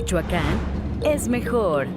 Michoacán es mejor.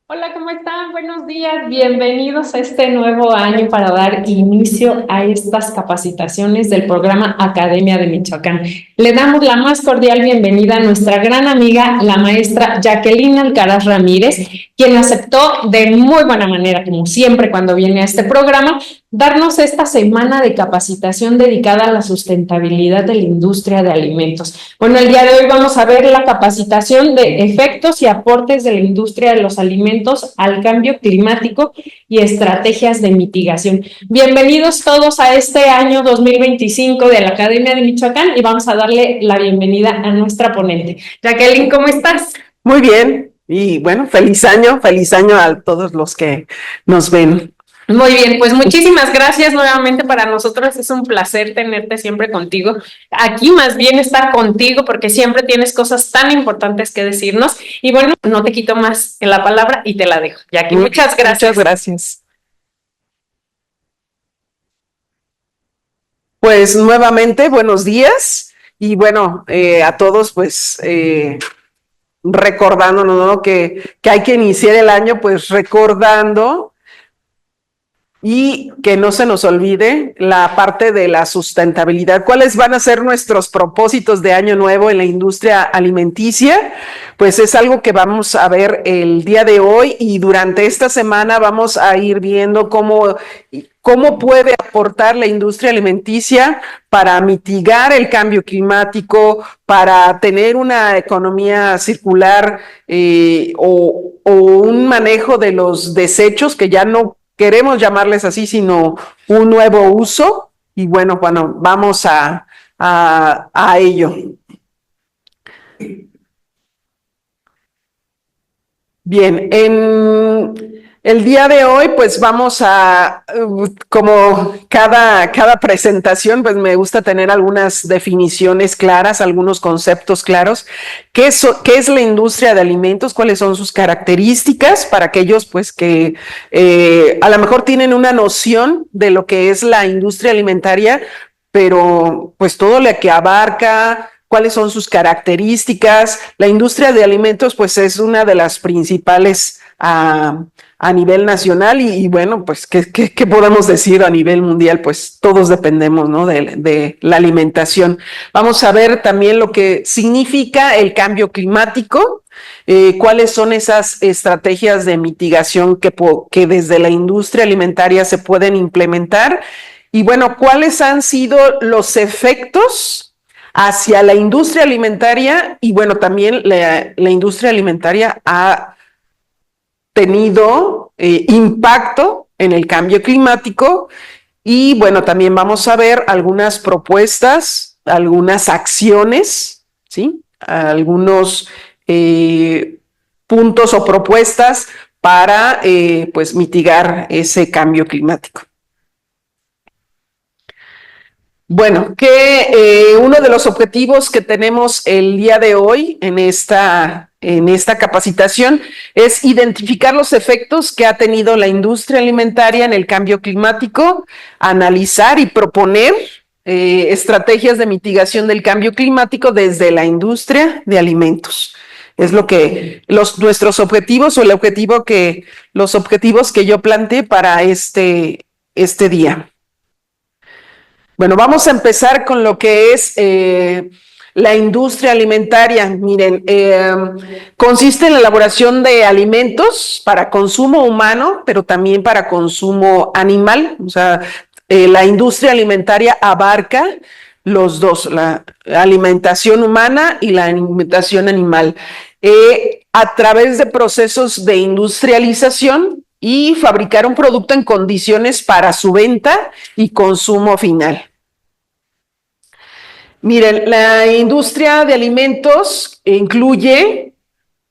Hola, ¿cómo están? Buenos días. Bienvenidos a este nuevo año para dar inicio a estas capacitaciones del programa Academia de Michoacán. Le damos la más cordial bienvenida a nuestra gran amiga, la maestra Jacqueline Alcaraz Ramírez, quien aceptó de muy buena manera, como siempre cuando viene a este programa, darnos esta semana de capacitación dedicada a la sustentabilidad de la industria de alimentos. Bueno, el día de hoy vamos a ver la capacitación de efectos y aportes de la industria de los alimentos al cambio climático y estrategias de mitigación. Bienvenidos todos a este año 2025 de la Academia de Michoacán y vamos a darle la bienvenida a nuestra ponente. Jacqueline, ¿cómo estás? Muy bien, y bueno, feliz año a todos los que nos ven. Muy bien, pues muchísimas gracias nuevamente. Para nosotros es un placer tenerte siempre contigo. Aquí más bien estar contigo porque siempre tienes cosas tan importantes que decirnos. Y bueno, no te quito más la palabra y te la dejo. Jackie, muchas gracias. Muchas gracias. Pues nuevamente, buenos días y bueno, a todos pues recordándonos, ¿no? que hay que iniciar el año pues recordando y que no se nos olvide la parte de la sustentabilidad. ¿Cuáles van a ser nuestros propósitos de año nuevo en la industria alimenticia? Pues es algo que vamos a ver el día de hoy y durante esta semana vamos a ir viendo cómo puede aportar la industria alimenticia para mitigar el cambio climático, para tener una economía circular o un manejo de los desechos que ya no queremos llamarles así, sino un nuevo uso. Y bueno, vamos a ello. Bien, en el día de hoy, pues vamos a, como cada presentación, pues me gusta tener algunas definiciones claras, algunos conceptos claros. ¿Qué es la industria de alimentos? ¿Cuáles son sus características? Para aquellos, pues, que a lo mejor tienen una noción de lo que es la industria alimentaria, pero pues todo lo que abarca, cuáles son sus características. La industria de alimentos, pues, es una de las principales a nivel nacional y bueno, pues, ¿qué podemos decir a nivel mundial? Pues todos dependemos, ¿no? de la alimentación. Vamos a ver también lo que significa el cambio climático, cuáles son esas estrategias de mitigación que desde la industria alimentaria se pueden implementar y bueno, cuáles han sido los efectos hacia la industria alimentaria y bueno, también la industria alimentaria ha tenido impacto en el cambio climático y bueno, también vamos a ver algunas propuestas, algunas acciones, ¿sí? Algunos puntos o propuestas para pues mitigar ese cambio climático. Bueno, uno de los objetivos que tenemos el día de hoy en esta capacitación es identificar los efectos que ha tenido la industria alimentaria en el cambio climático, analizar y proponer estrategias de mitigación del cambio climático desde la industria de alimentos. Es lo que nuestros objetivos o los objetivos que yo planteé para este día. Bueno, vamos a empezar con lo que es la industria alimentaria. Miren, consiste en la elaboración de alimentos para consumo humano, pero también para consumo animal. O sea, la industria alimentaria abarca los dos, la alimentación humana y la alimentación animal, a través de procesos de industrialización y fabricar un producto en condiciones para su venta y consumo final. Miren, la industria de alimentos incluye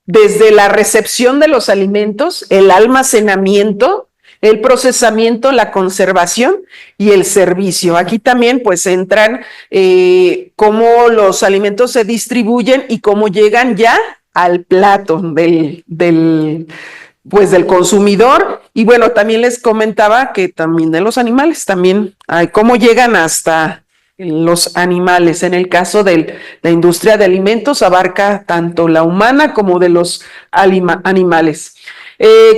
desde la recepción de los alimentos, el almacenamiento, el procesamiento, la conservación y el servicio. Aquí también pues entran cómo los alimentos se distribuyen y cómo llegan ya al plato pues del consumidor, y bueno, también les comentaba que también de los animales, también hay cómo llegan hasta los animales. En el caso de la industria de alimentos abarca tanto la humana como de los animales.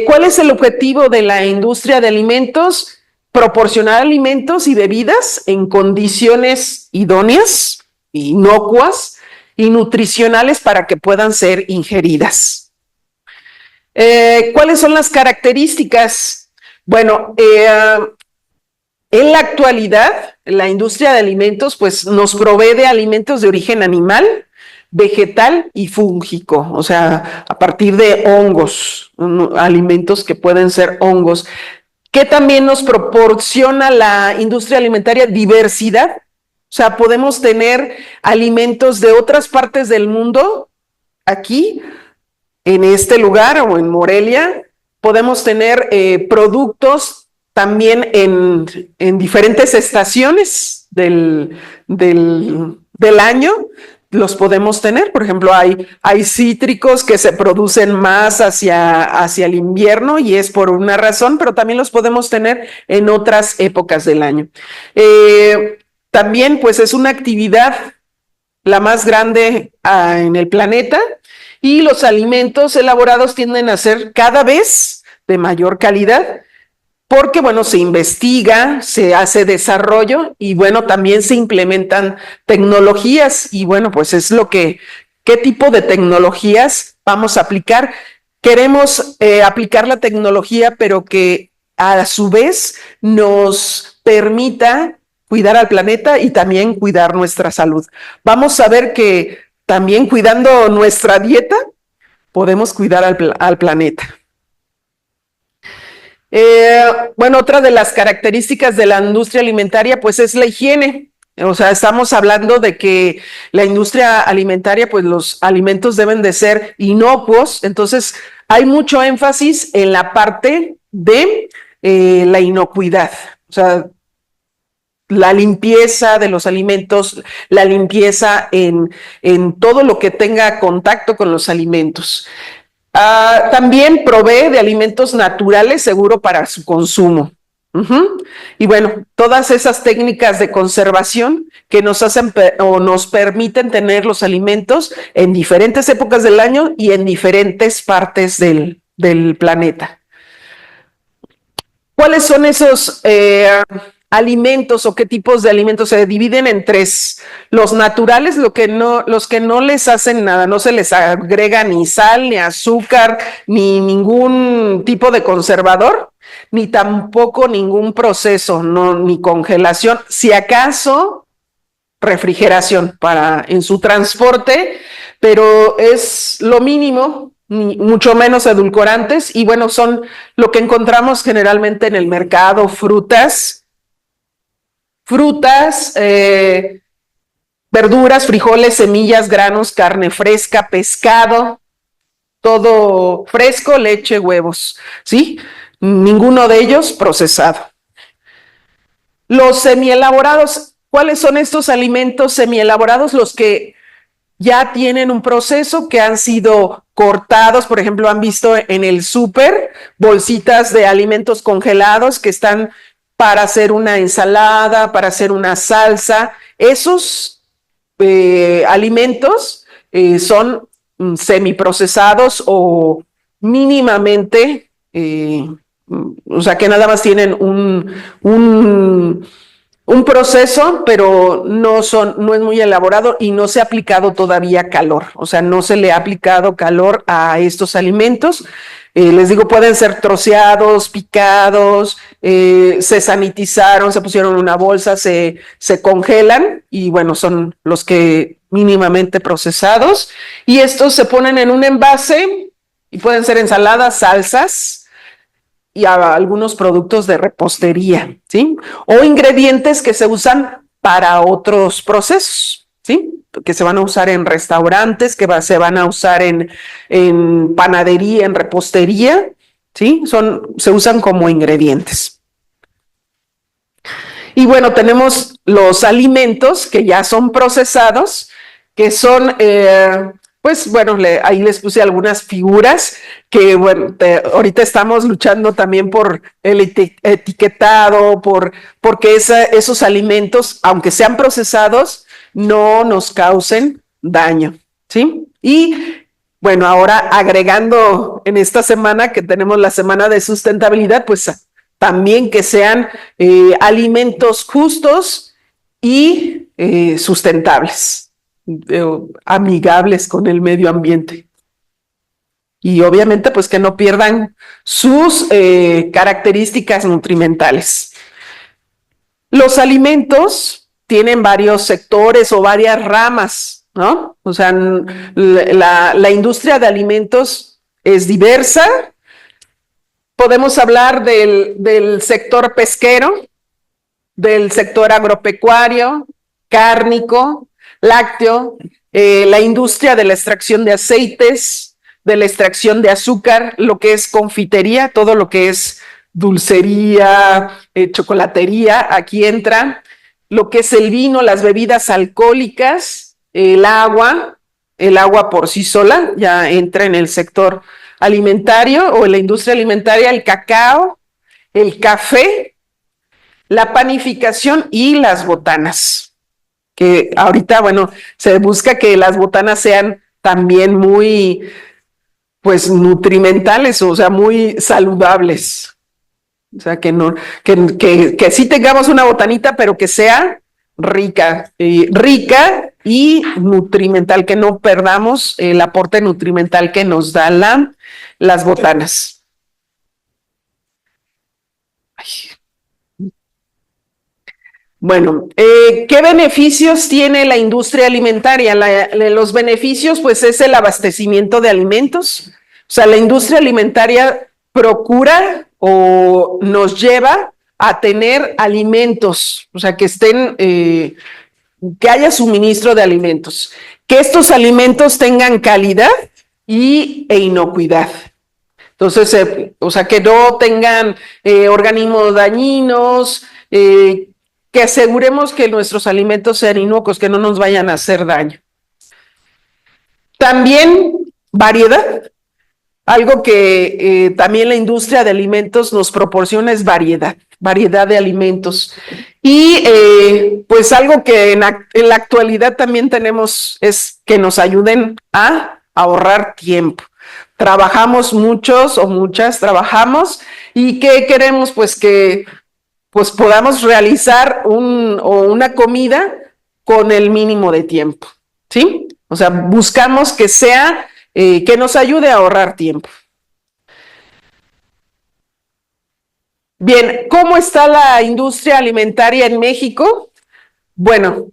¿Cuál es el objetivo de la industria de alimentos? Proporcionar alimentos y bebidas en condiciones idóneas, inocuas y nutricionales para que puedan ser ingeridas. ¿Cuáles son las características? Bueno, en la actualidad, la industria de alimentos pues nos provee de alimentos de origen animal, vegetal y fúngico, o sea, a partir de hongos, alimentos que pueden ser hongos. ¿Qué también nos proporciona la industria alimentaria? Diversidad. O sea, podemos tener alimentos de otras partes del mundo aquí, en este lugar o en Morelia. Podemos tener productos también en diferentes estaciones del año. Los podemos tener, por ejemplo, hay cítricos que se producen más hacia el invierno y es por una razón, pero también los podemos tener en otras épocas del año. También, pues, es una actividad la más grande en el planeta y los alimentos elaborados tienden a ser cada vez de mayor calidad porque, bueno, se investiga, se hace desarrollo y, bueno, también se implementan tecnologías y, bueno, pues es ¿qué tipo de tecnologías vamos a aplicar? Queremos aplicar la tecnología, pero que a su vez nos permita cuidar al planeta y también cuidar nuestra salud. Vamos a ver que también cuidando nuestra dieta podemos cuidar al planeta. Bueno, otra de las características de la industria alimentaria pues es la higiene. O sea, estamos hablando de que la industria alimentaria, pues los alimentos deben de ser inocuos, entonces hay mucho énfasis en la parte de la inocuidad, o sea, la limpieza de los alimentos, la limpieza en todo lo que tenga contacto con los alimentos. También provee de alimentos naturales seguro para su consumo. Y bueno, todas esas técnicas de conservación que nos hacen o nos permiten tener los alimentos en diferentes épocas del año y en diferentes partes del planeta. ¿Cuáles son esos alimentos o qué tipos de alimentos? Se dividen en tres: los naturales, los que no les hacen nada, no se les agrega ni sal, ni azúcar, ni ningún tipo de conservador, ni tampoco ningún proceso, ni congelación, si acaso refrigeración en su transporte, pero es lo mínimo, ni mucho menos edulcorantes, y bueno, son lo que encontramos generalmente en el mercado: frutas, verduras, frijoles, semillas, granos, carne fresca, pescado, todo fresco, leche, huevos, ¿sí? Ninguno de ellos procesado. Los semielaborados, ¿cuáles son estos alimentos semielaborados? Los que ya tienen un proceso, que han sido cortados, por ejemplo, han visto en el súper bolsitas de alimentos congelados que están para hacer una ensalada, para hacer una salsa. Esos alimentos son semiprocesados o mínimamente, o sea, que nada más tienen un proceso, pero no es muy elaborado y no se ha aplicado todavía calor. O sea, no se le ha aplicado calor a estos alimentos. Les digo, pueden ser troceados, picados, se sanitizaron, se pusieron en una bolsa, se congelan y bueno, son los que mínimamente procesados. Y estos se ponen en un envase y pueden ser ensaladas, salsas y algunos productos de repostería, ¿sí? O ingredientes que se usan para otros procesos, ¿sí? Que se van a usar en restaurantes, que se van a usar en panadería, en repostería, ¿sí? Se usan como ingredientes. Y bueno, tenemos los alimentos que ya son procesados, que son pues bueno, ahí les puse algunas figuras que, bueno, ahorita estamos luchando también por el etiquetado, porque esos alimentos, aunque sean procesados, no nos causen daño, ¿sí? Y bueno, ahora agregando en esta semana que tenemos la semana de sustentabilidad, pues también que sean alimentos justos y sustentables, amigables con el medio ambiente. Y obviamente pues que no pierdan sus características nutrimentales. Los alimentos tienen varios sectores o varias ramas, ¿no? O sea, la industria de alimentos es diversa. Podemos hablar del sector pesquero, del sector agropecuario, cárnico, lácteo, la industria de la extracción de aceites, de la extracción de azúcar, lo que es confitería, todo lo que es dulcería, chocolatería, aquí entra, lo que es el vino, las bebidas alcohólicas, el agua por sí sola ya entra en el sector alimentario o en la industria alimentaria, el cacao, el café, la panificación y las botanas, que ahorita, bueno, se busca que las botanas sean también muy, pues, nutrimentales, o sea, muy saludables. O sea, que sí tengamos una botanita, pero que sea rica y nutrimental, que no perdamos el aporte nutrimental que nos dan las botanas. Ay. Bueno, ¿qué beneficios tiene la industria alimentaria? Los beneficios, pues, es el abastecimiento de alimentos. O sea, la industria alimentaria procura o nos lleva a tener alimentos, o sea, que estén, que haya suministro de alimentos, que estos alimentos tengan calidad e inocuidad. Entonces, o sea, que no tengan organismos dañinos, que aseguremos que nuestros alimentos sean inocuos, que no nos vayan a hacer daño. También variedad. Algo que también la industria de alimentos nos proporciona es variedad de alimentos. Y pues algo que en la actualidad también tenemos es que nos ayuden a ahorrar tiempo. Trabajamos muchos o muchas, trabajamos y ¿qué queremos? Pues que pues podamos realizar una comida con el mínimo de tiempo, ¿sí? O sea, buscamos que sea que nos ayude a ahorrar tiempo. Bien, ¿cómo está la industria alimentaria en México? Bueno,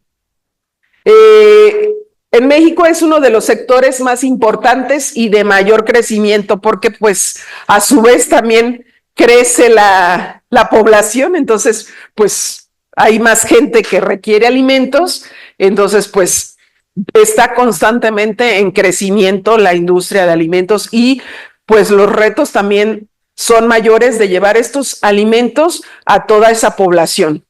en México es uno de los sectores más importantes y de mayor crecimiento porque pues a su vez también crece la población, entonces pues hay más gente que requiere alimentos, entonces pues está constantemente en crecimiento la industria de alimentos y pues los retos también son mayores de llevar estos alimentos a toda esa población.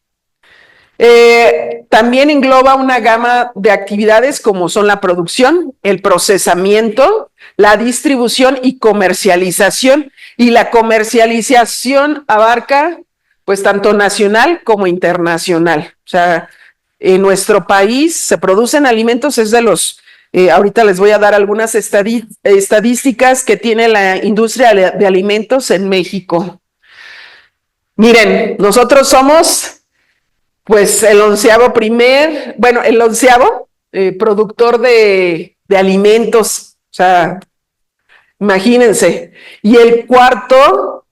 También engloba una gama de actividades como son la producción, el procesamiento, la distribución y comercialización. Y la comercialización abarca pues tanto nacional como internacional. O sea, en nuestro país se producen alimentos, es de los, ahorita les voy a dar algunas estadísticas que tiene la industria de alimentos en México. Miren, nosotros somos pues el 11º productor de alimentos, o sea, imagínense, y el cuarto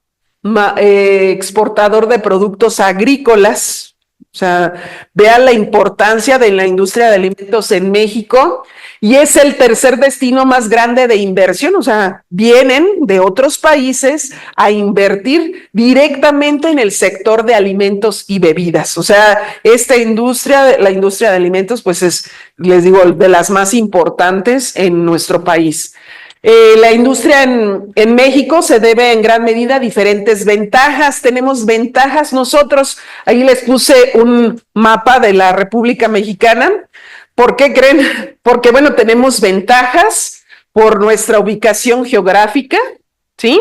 exportador de productos agrícolas. O sea, vean la importancia de la industria de alimentos en México y es el tercer destino más grande de inversión. O sea, vienen de otros países a invertir directamente en el sector de alimentos y bebidas. O sea, esta industria, la industria de alimentos, pues es, les digo, de las más importantes en nuestro país. La industria en México se debe en gran medida a diferentes ventajas. Tenemos ventajas nosotros. Ahí les puse un mapa de la República Mexicana. ¿Por qué creen? Porque, bueno, tenemos ventajas por nuestra ubicación geográfica, ¿sí?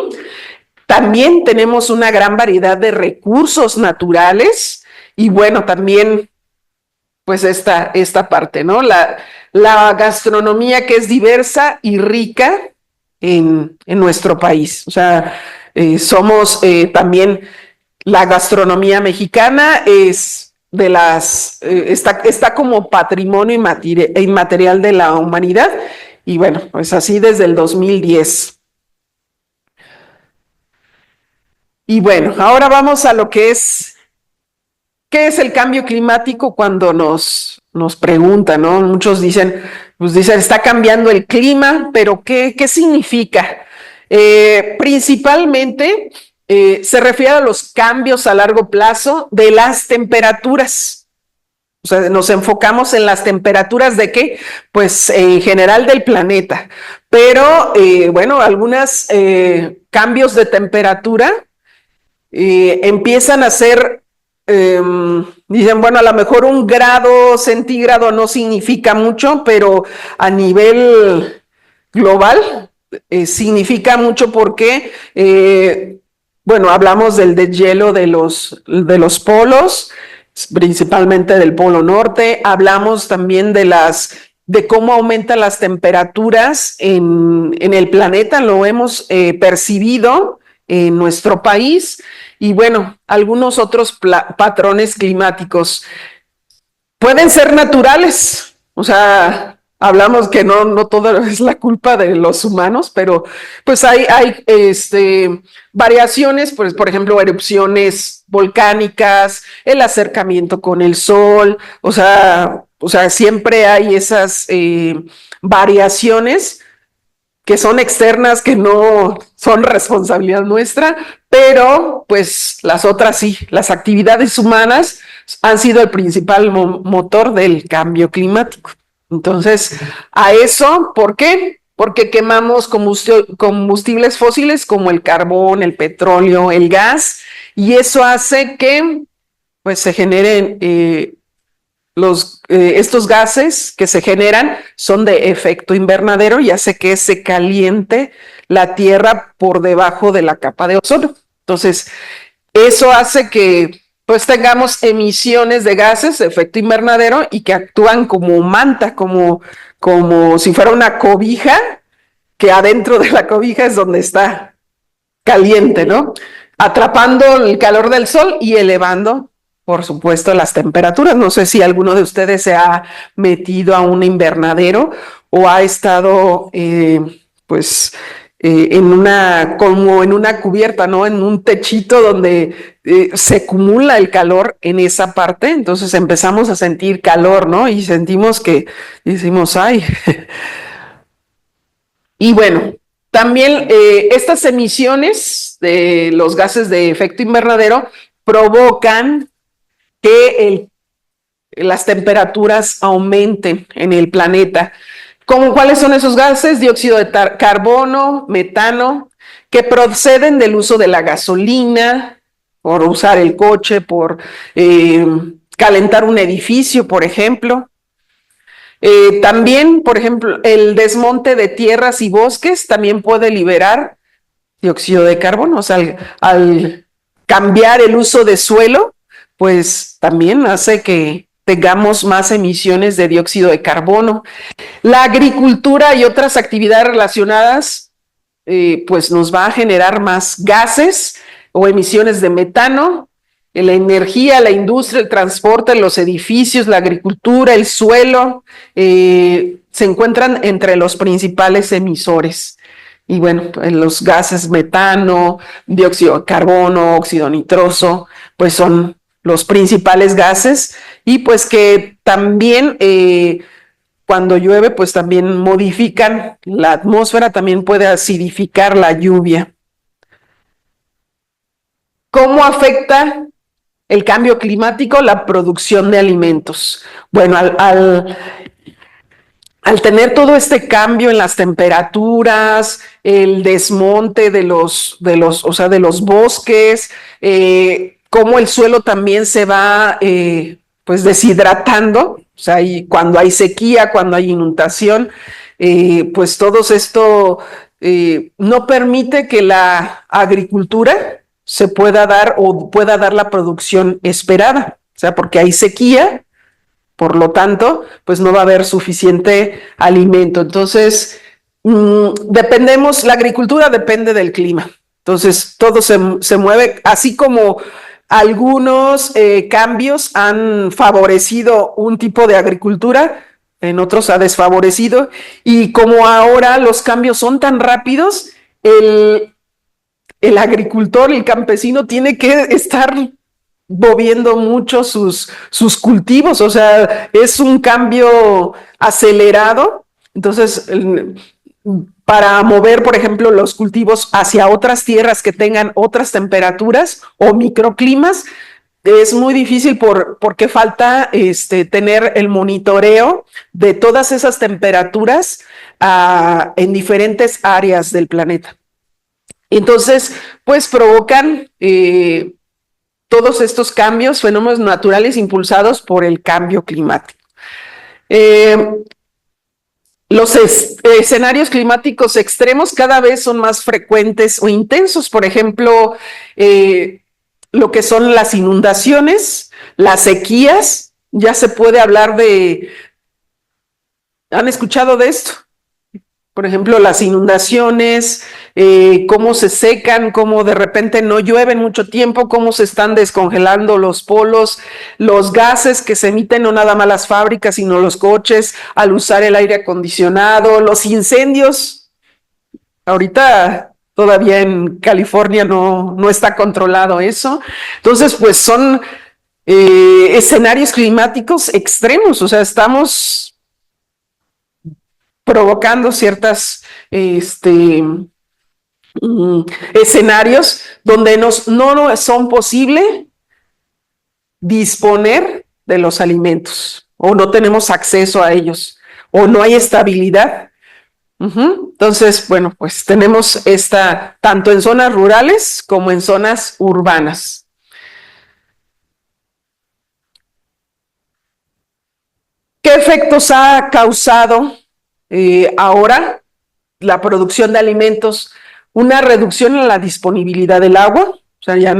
También tenemos una gran variedad de recursos naturales y bueno, también pues esta parte, ¿no? La gastronomía que es diversa y rica en nuestro país. O sea, somos también, la gastronomía mexicana es de las, está como patrimonio inmaterial de la humanidad y bueno, pues así desde el 2010. Y bueno, ahora vamos a lo que es, ¿qué es el cambio climático? Cuando nos preguntan, ¿no? Muchos dicen, pues dicen, está cambiando el clima, pero ¿qué significa? Principalmente se refiere a los cambios a largo plazo de las temperaturas. O sea, nos enfocamos en las temperaturas de qué, pues en general del planeta. Pero bueno, algunos cambios de temperatura empiezan a ser, dicen, bueno, a lo mejor 1 grado centígrado no significa mucho, pero a nivel global significa mucho porque, bueno, hablamos del deshielo de los polos, principalmente del Polo Norte, hablamos también de cómo aumentan las temperaturas en el planeta, lo hemos percibido en nuestro país y bueno, algunos otros patrones climáticos pueden ser naturales, o sea, hablamos que no todo es la culpa de los humanos, pero pues hay variaciones, pues por ejemplo, erupciones volcánicas, el acercamiento con el sol, o sea, siempre hay esas variaciones que son externas, que no son responsabilidad nuestra, pero pues las otras sí, las actividades humanas han sido el principal motor del cambio climático. Entonces, a eso, ¿por qué? Porque quemamos combustibles fósiles como el carbón, el petróleo, el gas, y eso hace que pues se generen estos gases que se generan son de efecto invernadero y hace que se caliente la Tierra por debajo de la capa de ozono. Entonces, eso hace que pues tengamos emisiones de gases de efecto invernadero y que actúan como manta, como si fuera una cobija, que adentro de la cobija es donde está caliente, ¿no? Atrapando el calor del sol y elevando, por supuesto, las temperaturas. No sé si alguno de ustedes se ha metido a un invernadero o ha estado, pues, como en una cubierta, ¿no? En un techito donde se acumula el calor en esa parte. Entonces empezamos a sentir calor, ¿no? Y sentimos que decimos, ay. Y bueno, también estas emisiones de los gases de efecto invernadero provocan que las temperaturas aumenten en el planeta. ¿Cuáles son esos gases? Dióxido de carbono, metano, que proceden del uso de la gasolina, por usar el coche, por calentar un edificio, por ejemplo. También, por ejemplo, el desmonte de tierras y bosques también puede liberar dióxido de carbono. O sea, al cambiar el uso de suelo, pues también hace que tengamos más emisiones de dióxido de carbono. La agricultura y otras actividades relacionadas, pues nos va a generar más gases o emisiones de metano. La energía, la industria, el transporte, los edificios, la agricultura, el suelo, se encuentran entre los principales emisores. Y bueno, los gases metano, dióxido de carbono, óxido nitroso, pues son los principales gases y pues que también cuando llueve pues también modifican la atmósfera, también puede acidificar la lluvia. ¿Cómo afecta el cambio climático la producción de alimentos? Bueno, al tener todo este cambio en las temperaturas, el desmonte de los bosques, cómo el suelo también se va pues deshidratando, o sea, y cuando hay sequía, cuando hay inundación, pues todo esto no permite que la agricultura se pueda dar o pueda dar la producción esperada, o sea, porque hay sequía, por lo tanto, pues no va a haber suficiente alimento. Entonces, la agricultura depende del clima. Entonces, todo se mueve, así como algunos cambios han favorecido un tipo de agricultura, en otros ha desfavorecido, y como ahora los cambios son tan rápidos, el agricultor, el campesino tiene que estar moviendo mucho sus cultivos, o sea, es un cambio acelerado. Entonces, para mover, por ejemplo, los cultivos hacia otras tierras que tengan otras temperaturas o microclimas, es muy difícil porque falta tener el monitoreo de todas esas temperaturas en diferentes áreas del planeta. Entonces, pues provocan todos estos cambios, fenómenos naturales impulsados por el cambio climático. Los escenarios climáticos extremos cada vez son más frecuentes o intensos. Por ejemplo, lo que son las inundaciones, las sequías, ya se puede hablar de... ¿Han escuchado de esto? Por ejemplo, las inundaciones, cómo se secan, cómo de repente no llueve mucho tiempo, cómo se están descongelando los polos, los gases que se emiten no nada más las fábricas, sino los coches al usar el aire acondicionado, los incendios. Ahorita todavía en California no está controlado eso. Entonces, pues son escenarios climáticos extremos, o sea, estamos provocando ciertas escenarios donde no son posible disponer de los alimentos o no tenemos acceso a ellos o no hay estabilidad. Entonces, bueno, pues tenemos tanto en zonas rurales como en zonas urbanas. ¿Qué efectos ha causado ahora la producción de alimentos? Una reducción en la disponibilidad del agua. O sea, ya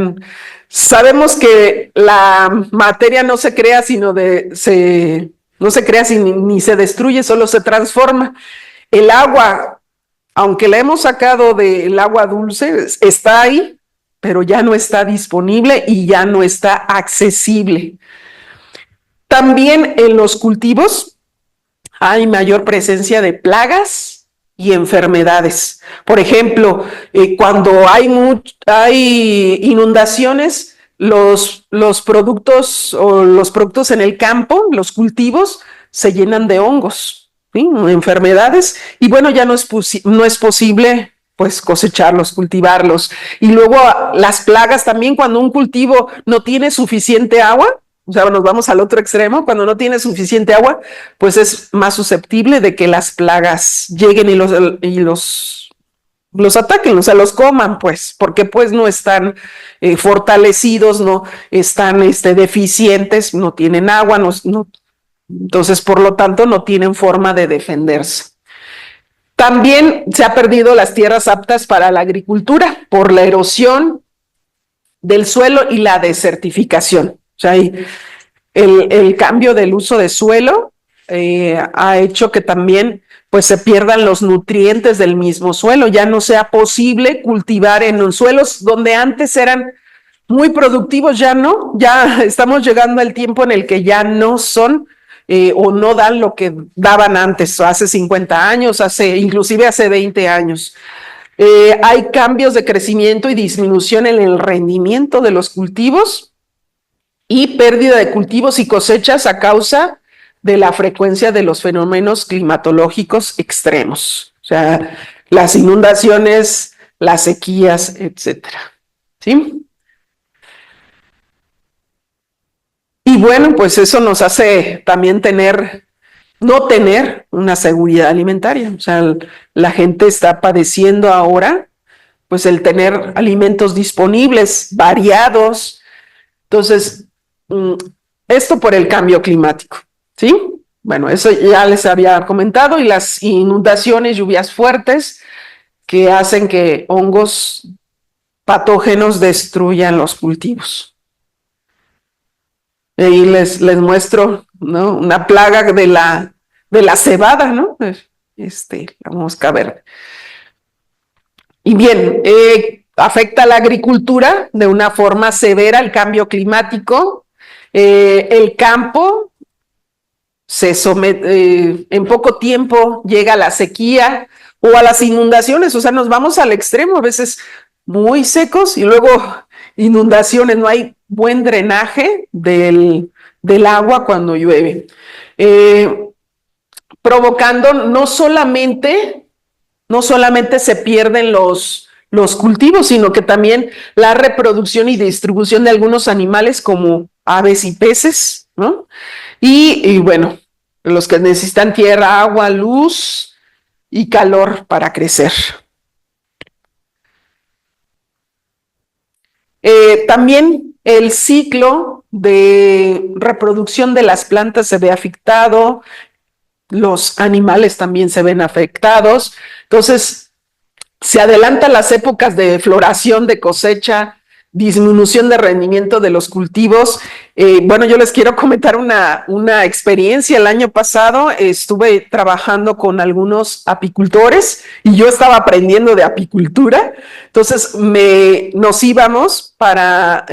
sabemos que la materia no se crea, no se crea ni se destruye, solo se transforma. El agua, aunque la hemos sacado del agua dulce, está ahí, pero ya no está disponible y ya no está accesible. También en los cultivos hay mayor presencia de plagas y enfermedades. Por ejemplo, cuando hay inundaciones, los productos en el campo, los cultivos, se llenan de hongos, ¿sí? Enfermedades, y bueno, ya no es posible pues cosecharlos, cultivarlos. Y luego las plagas también, cuando un cultivo no tiene suficiente agua, o sea, nos vamos al otro extremo, cuando no tiene suficiente agua, pues es más susceptible de que las plagas lleguen y los ataquen, o sea, los coman, pues, porque pues no están fortalecidos, no están deficientes, no tienen agua, entonces, por lo tanto, no tienen forma de defenderse. También se ha perdido las tierras aptas para la agricultura por la erosión del suelo y la desertificación. O sea, el cambio del uso de suelo ha hecho que también pues se pierdan los nutrientes del mismo suelo, ya no sea posible cultivar en los suelos donde antes eran muy productivos, ya estamos llegando al tiempo en el que ya no son o no dan lo que daban antes, hace 50 años, inclusive hace 20 años. Hay cambios de crecimiento y disminución en el rendimiento de los cultivos y pérdida de cultivos y cosechas a causa de la frecuencia de los fenómenos climatológicos extremos, o sea, las inundaciones, las sequías, etcétera. ¿Sí? Y bueno, pues eso nos hace también no tener una seguridad alimentaria. O sea, la gente está padeciendo ahora, pues el tener alimentos disponibles, variados. Entonces, esto por el cambio climático, ¿sí? Bueno, eso ya les había comentado, y las inundaciones, lluvias fuertes que hacen que hongos patógenos destruyan los cultivos. Ahí les muestro, ¿no? Una plaga de la cebada, ¿no? La mosca verde. Y bien, afecta a la agricultura de una forma severa el cambio climático. El campo se somete, en poco tiempo llega a la sequía o a las inundaciones, o sea, nos vamos al extremo, a veces muy secos y luego inundaciones, no hay buen drenaje del agua cuando llueve, provocando no solamente se pierden los cultivos, sino que también la reproducción y distribución de algunos animales como aves y peces, ¿no? Y bueno, los que necesitan tierra, agua, luz y calor para crecer. También el ciclo de reproducción de las plantas se ve afectado, los animales también se ven afectados. Entonces, se adelantan las épocas de floración, de cosecha, disminución de rendimiento de los cultivos. Bueno, yo les quiero comentar una experiencia. El año pasado estuve trabajando con algunos apicultores y yo estaba aprendiendo de apicultura. Entonces, nos íbamos para,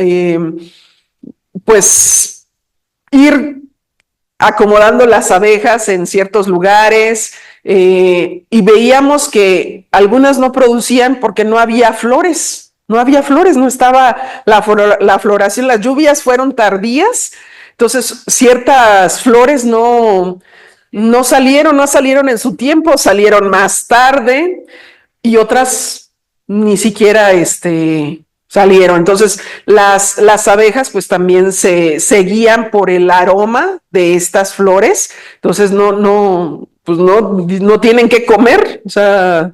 pues, ir acomodando las abejas en ciertos lugares, y veíamos que algunas no producían porque no había flores, no estaba la floración, las lluvias fueron tardías, entonces ciertas flores no salieron en su tiempo, salieron más tarde y otras ni siquiera salieron. Entonces, las abejas pues también se guían por el aroma de estas flores, entonces no tienen que comer, o sea,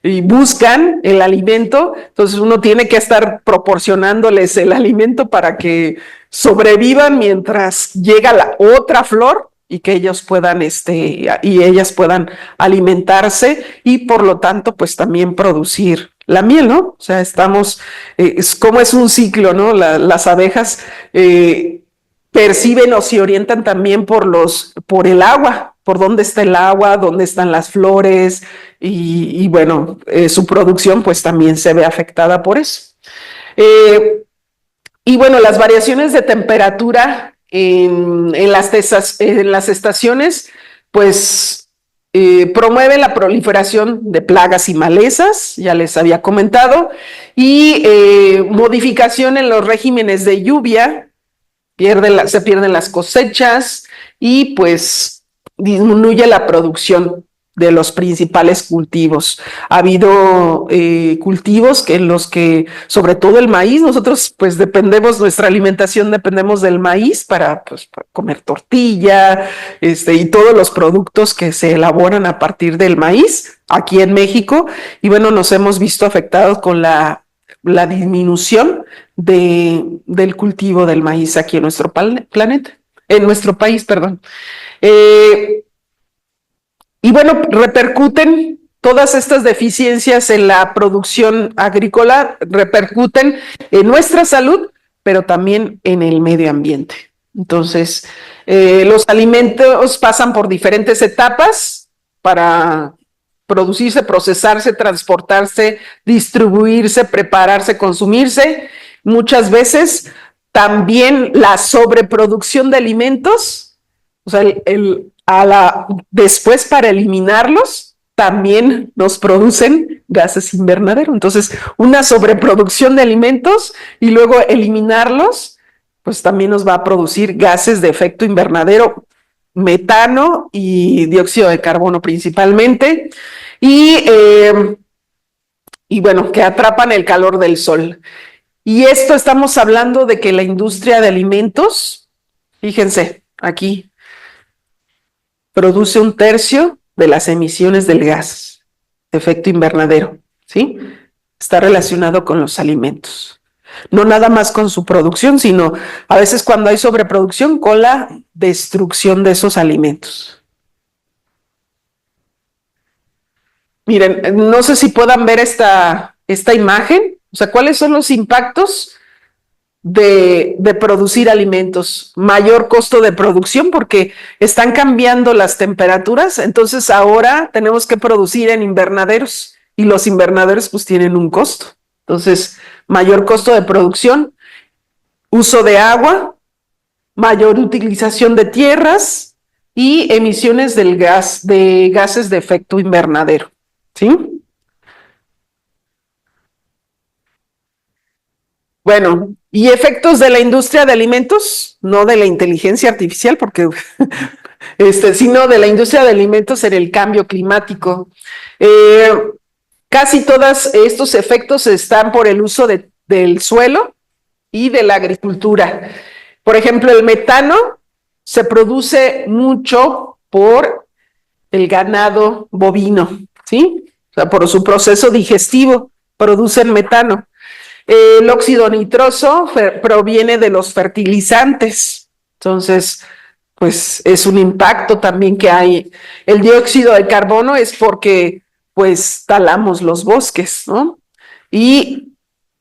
y buscan el alimento, entonces uno tiene que estar proporcionándoles el alimento para que sobrevivan mientras llega la otra flor y que ellos puedan, y ellas puedan alimentarse y por lo tanto, pues también producir la miel, ¿no? O sea, como es un ciclo, ¿no? Las abejas perciben o se orientan también por el agua, por dónde está el agua, dónde están las flores, y bueno, su producción pues también se ve afectada por eso. Y bueno, las variaciones de temperatura en las estaciones, pues promueven la proliferación de plagas y malezas, ya les había comentado, y modificación en los regímenes de lluvia, se pierden las cosechas y pues disminuye la producción de los principales cultivos. Ha habido cultivos en los que, sobre todo el maíz, nosotros pues nuestra alimentación dependemos del maíz para comer tortilla, y todos los productos que se elaboran a partir del maíz aquí en México, y bueno, nos hemos visto afectados con la disminución del cultivo del maíz aquí en nuestro en nuestro país, perdón. Y bueno, repercuten todas estas deficiencias en la producción agrícola, repercuten en nuestra salud, pero también en el medio ambiente. Entonces, los alimentos pasan por diferentes etapas para producirse, procesarse, transportarse, distribuirse, prepararse, consumirse. Muchas veces también la sobreproducción de alimentos, o sea, después para eliminarlos, también nos producen gases invernadero. Entonces, una sobreproducción de alimentos y luego eliminarlos, pues también nos va a producir gases de efecto invernadero, metano y dióxido de carbono principalmente, y bueno, que atrapan el calor del sol. Y esto estamos hablando de que la industria de alimentos, fíjense, aquí, produce 1/3 de las emisiones del gas de efecto invernadero, ¿sí? Está relacionado con los alimentos. No nada más con su producción, sino a veces cuando hay sobreproducción con la destrucción de esos alimentos. Miren, no sé si puedan ver esta imagen, o sea, ¿cuáles son los impactos de producir alimentos? Mayor costo de producción porque están cambiando las temperaturas, entonces ahora tenemos que producir en invernaderos y los invernaderos pues tienen un costo. Entonces, mayor costo de producción, uso de agua, mayor utilización de tierras y emisiones de gases de efecto invernadero, ¿sí? Bueno, y efectos de la industria de alimentos, no de la inteligencia artificial, porque sino de la industria de alimentos en el cambio climático. Casi todos estos efectos están por el uso del suelo y de la agricultura. Por ejemplo, el metano se produce mucho por el ganado bovino, ¿sí? O sea, por su proceso digestivo producen metano. El óxido nitroso proviene de los fertilizantes, entonces, pues es un impacto también que hay. El dióxido de carbono es porque, pues, talamos los bosques, ¿no? Y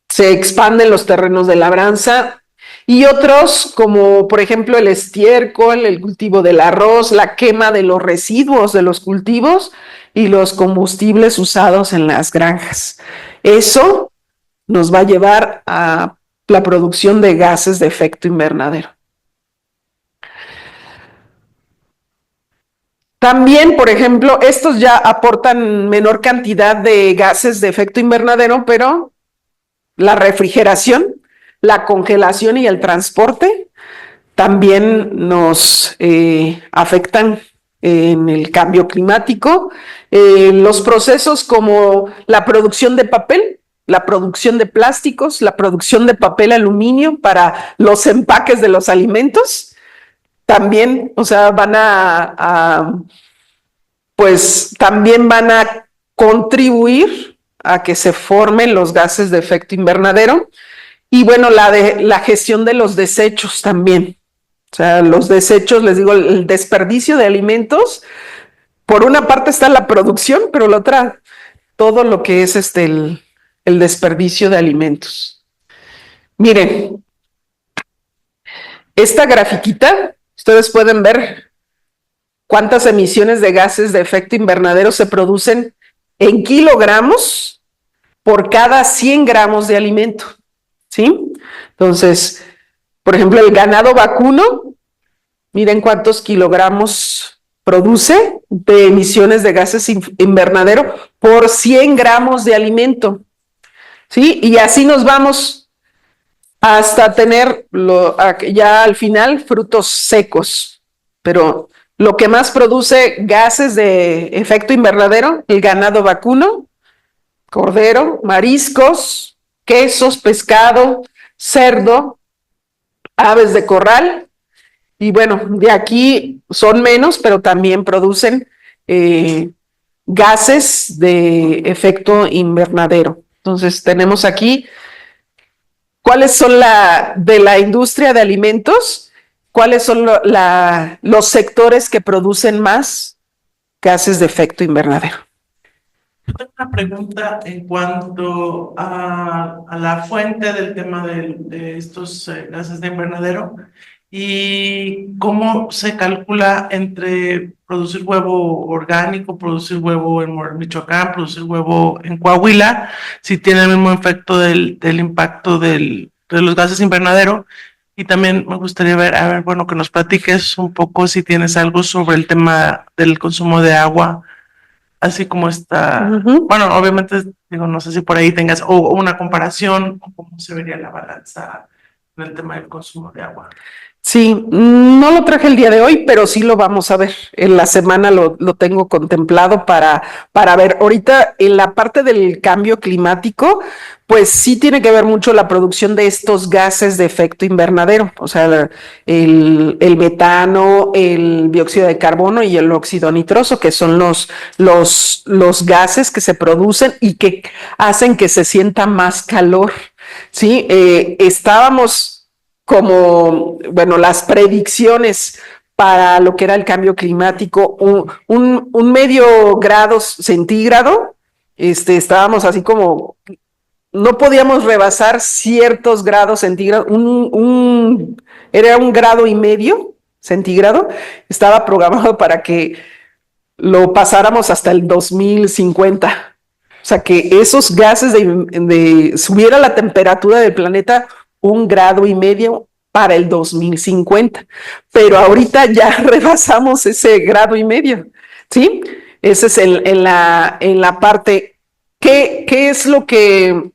se expanden los terrenos de labranza y otros, como por ejemplo el estiércol, el cultivo del arroz, la quema de los residuos de los cultivos y los combustibles usados en las granjas. Eso nos va a llevar a la producción de gases de efecto invernadero. También, por ejemplo, estos ya aportan menor cantidad de gases de efecto invernadero, pero la refrigeración, la congelación y el transporte también nos afectan en el cambio climático. Los procesos como la producción de papel, la producción de plásticos, la producción de papel aluminio para los empaques de los alimentos, también, o sea, pues también van a contribuir a que se formen los gases de efecto invernadero. Y bueno, la gestión de los desechos también. O sea, los desechos, les digo, el desperdicio de alimentos, por una parte está la producción, pero la otra, todo lo que es el desperdicio de alimentos. Miren, esta grafiquita, ustedes pueden ver cuántas emisiones de gases de efecto invernadero se producen en kilogramos por cada 100 gramos de alimento, ¿sí? Entonces, por ejemplo, el ganado vacuno, miren cuántos kilogramos produce de emisiones de gases invernadero por 100 gramos de alimento, ¿sí? Y así nos vamos hasta tener ya al final frutos secos, pero lo que más produce gases de efecto invernadero, el ganado vacuno, cordero, mariscos, quesos, pescado, cerdo, aves de corral, y bueno, de aquí son menos, pero también producen gases de efecto invernadero. Entonces tenemos aquí cuáles son de la industria de alimentos, cuáles son los sectores que producen más gases de efecto invernadero. Tengo una pregunta en cuanto a la fuente del tema de estos gases de invernadero y cómo se calcula entre producir huevo orgánico, producir huevo en Michoacán, producir huevo en Coahuila, si tiene el mismo efecto del impacto de los gases invernadero. Y también me gustaría ver, bueno, que nos platiques un poco si tienes algo sobre el tema del consumo de agua, así como está, bueno, obviamente, digo, no sé si por ahí tengas o una comparación o cómo se vería la balanza en el tema del consumo de agua. Sí, no lo traje el día de hoy, pero sí lo vamos a ver. En la semana lo tengo contemplado para ver. Ahorita en la parte del cambio climático, pues sí tiene que ver mucho la producción de estos gases de efecto invernadero, o sea, el metano, el dióxido de carbono y el óxido nitroso, que son los gases que se producen y que hacen que se sienta más calor ¿sí? Estábamos como, bueno, las predicciones para lo que era el cambio climático, un medio grado centígrado, estábamos así como, no podíamos rebasar ciertos grados centígrados, era 1,5 grados centígrado, estaba programado para que lo pasáramos hasta el 2050. O sea, que esos gases subiera la temperatura del planeta 1,5 grados para el 2050. Pero ahorita ya rebasamos ese 1,5 grados, ¿sí? Ese es en la parte, ¿qué es lo que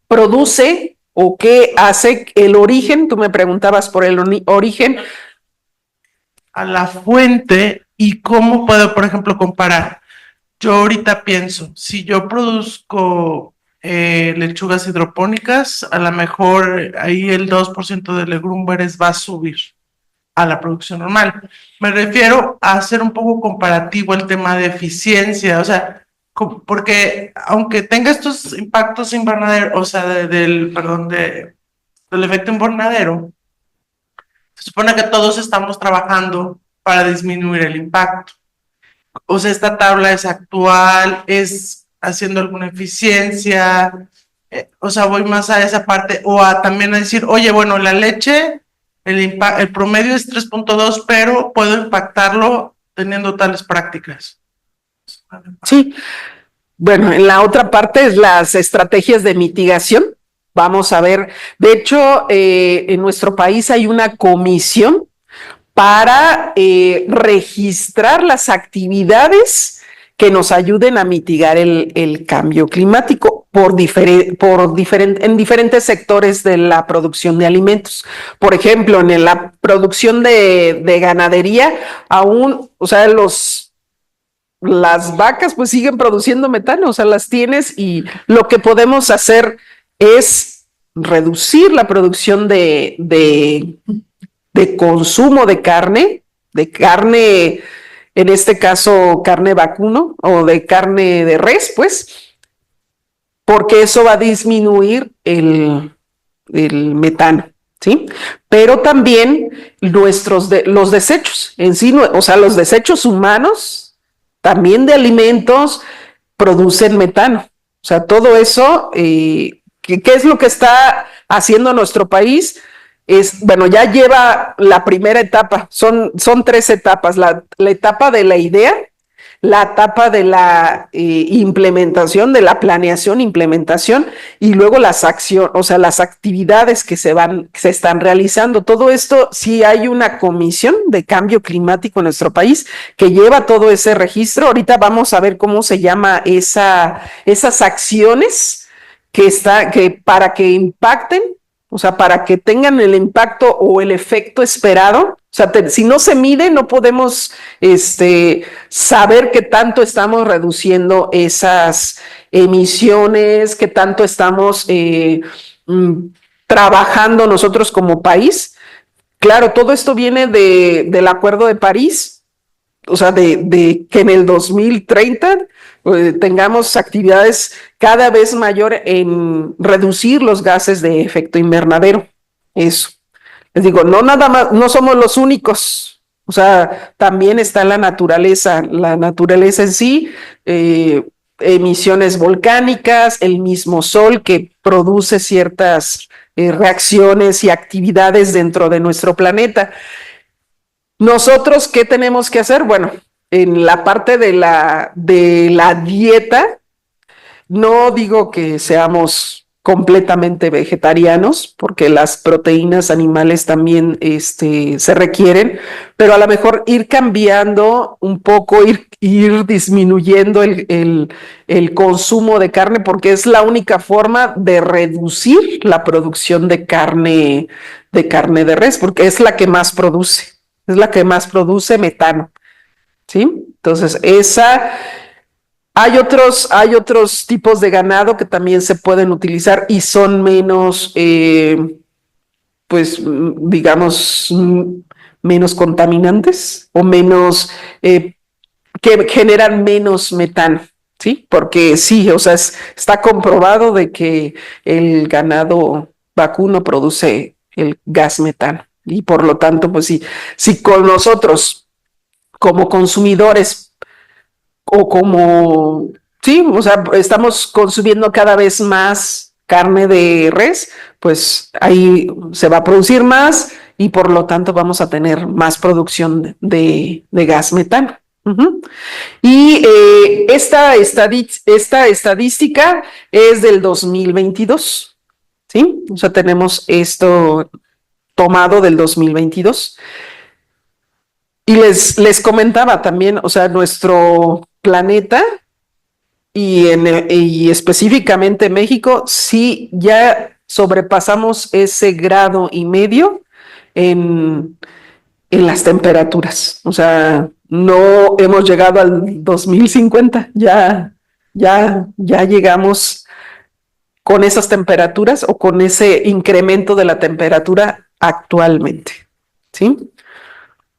produce o qué hace el origen? Tú me preguntabas por el origen. A la fuente y cómo puedo, por ejemplo, comparar. Yo ahorita pienso, si yo produzco lechugas hidropónicas, a lo mejor ahí el 2% de legumbres va a subir a la producción normal. Me refiero a hacer un poco comparativo el tema de eficiencia, o sea, porque aunque tenga estos impactos invernadero, o sea, del efecto invernadero, se supone que todos estamos trabajando para disminuir el impacto. O sea, esta tabla es actual, es haciendo alguna eficiencia, o sea, voy más a esa parte, o también a decir, oye, bueno, la leche, el promedio es 3.2, pero puedo impactarlo teniendo tales prácticas. Sí, bueno, en la otra parte es las estrategias de mitigación. Vamos a ver, de hecho, en nuestro país hay una comisión para registrar las actividades que nos ayuden a mitigar el cambio climático en diferentes sectores de la producción de alimentos. Por ejemplo, en la producción de ganadería, aún, o sea, las vacas pues siguen produciendo metano, o sea, las tienes, y lo que podemos hacer es reducir la producción de consumo de carne, en este caso carne vacuno o de carne de res, pues, porque eso va a disminuir el metano, ¿sí? Pero también los desechos en sí, o sea, los desechos humanos, también de alimentos, producen metano. O sea, todo eso, ¿qué es lo que está haciendo nuestro país? Bueno, ya lleva la primera etapa, son 3 etapas, la etapa de la idea, la etapa de la implementación, de la planeación, implementación, y luego las acciones, o sea, las actividades que se están realizando. Todo esto, sí hay una comisión de cambio climático en nuestro país que lleva todo ese registro. Ahorita vamos a ver cómo se llama esas acciones que para que impacten, o sea, para que tengan el impacto o el efecto esperado. O sea, si no se mide, no podemos saber qué tanto estamos reduciendo esas emisiones, qué tanto estamos trabajando nosotros como país. Claro, todo esto viene del Acuerdo de París, o sea, de que en el 2030 tengamos actividades cada vez mayor en reducir los gases de efecto invernadero. Eso. Les digo, no nada más, no somos los únicos. O sea, también está la naturaleza en sí, emisiones volcánicas, el mismo sol que produce ciertas reacciones y actividades dentro de nuestro planeta. Nosotros, ¿qué tenemos que hacer? Bueno, en la parte de la dieta, no digo que seamos completamente vegetarianos, porque las proteínas animales también se requieren, pero a lo mejor ir cambiando un poco, ir disminuyendo el consumo de carne, porque es la única forma de reducir la producción de carne de res, porque es la que más produce. Es la que más produce metano, ¿sí? Entonces, hay otros tipos de ganado que también se pueden utilizar y son menos, pues, digamos, menos contaminantes o menos, que generan menos metano, ¿sí? Porque sí, o sea, está comprobado de que el ganado vacuno produce el gas metano y por lo tanto, pues sí, si con nosotros como consumidores o como, sí, o sea, estamos consumiendo cada vez más carne de res, pues ahí se va a producir más y por lo tanto vamos a tener más producción de gas metano. Uh-huh. Y esta estadística es del 2022, ¿sí? O sea, tenemos esto tomado del 2022. Y les comentaba también, o sea, nuestro planeta y específicamente México, sí ya sobrepasamos ese 1,5 grados en las temperaturas. O sea, no hemos llegado al 2050, ya llegamos con esas temperaturas o con ese incremento de la temperatura actualmente, ¿sí?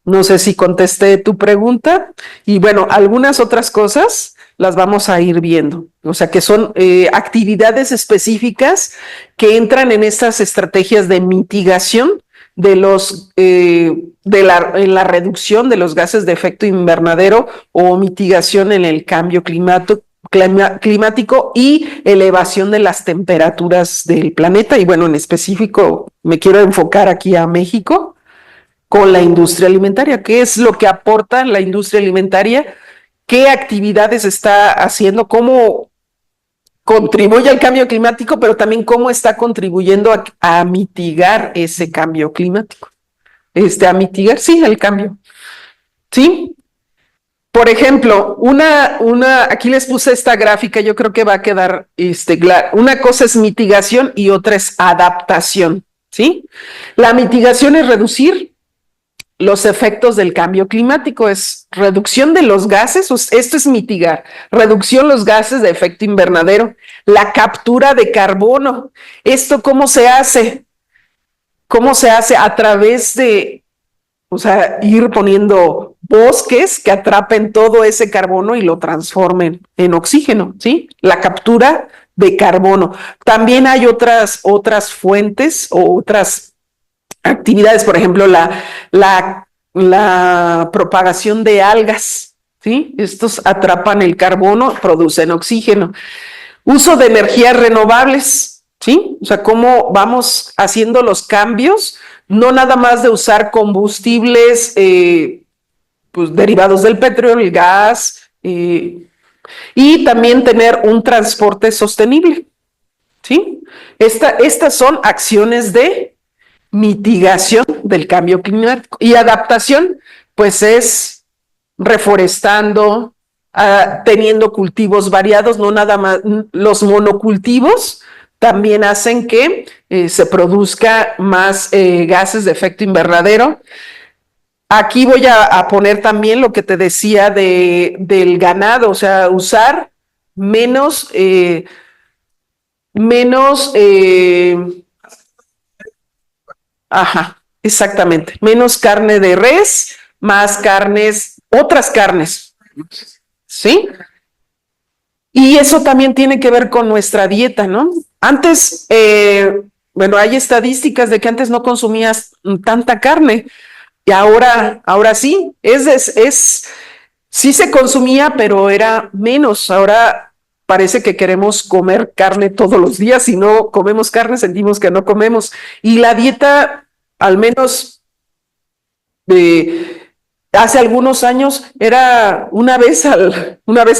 No sé si contesté tu pregunta y bueno, algunas otras cosas las vamos a ir viendo, o sea que son actividades específicas que entran en estas estrategias de mitigación de en la reducción de los gases de efecto invernadero o mitigación en el cambio climático y elevación de las temperaturas del planeta. Y bueno, en específico me quiero enfocar aquí a México con la industria alimentaria. ¿Qué es lo que aporta la industria alimentaria? ¿Qué actividades está haciendo? ¿Cómo contribuye al cambio climático? Pero también cómo está contribuyendo a mitigar ese cambio climático. A mitigar, sí, el cambio. ¿Sí? Por ejemplo, aquí les puse esta gráfica, yo creo que va a quedar claro. Una cosa es mitigación y otra es adaptación, ¿sí? La mitigación es reducir los efectos del cambio climático, es reducción de los gases, esto es mitigar, reducción de los gases de efecto invernadero, la captura de carbono. ¿Esto cómo se hace? ¿Cómo se hace? A través de, o sea, ir poniendo bosques que atrapen todo ese carbono y lo transformen en oxígeno, ¿sí? La captura de carbono. También hay otras fuentes o otras actividades, por ejemplo, la propagación de algas, ¿sí? Estos atrapan el carbono, producen oxígeno. Uso de energías renovables, ¿sí? O sea, cómo vamos haciendo los cambios, no nada más de usar combustibles pues, derivados del petróleo, el gas, y también tener un transporte sostenible, ¿sí? Estas son acciones de mitigación del cambio climático. Y adaptación, pues es reforestando, teniendo cultivos variados, no nada más. Los monocultivos también hacen que se produzca más gases de efecto invernadero. Aquí voy a poner también lo que te decía del ganado, o sea, usar menos ajá, exactamente. Menos carne de res, más carnes, otras carnes, ¿sí? Y eso también tiene que ver con nuestra dieta, ¿no? Antes, bueno, hay estadísticas de que antes no consumías tanta carne y ahora sí, sí se consumía, pero era menos. Ahora parece que queremos comer carne todos los días. Si no comemos carne, sentimos que no comemos. Y la dieta, al menos hace algunos años, era una vez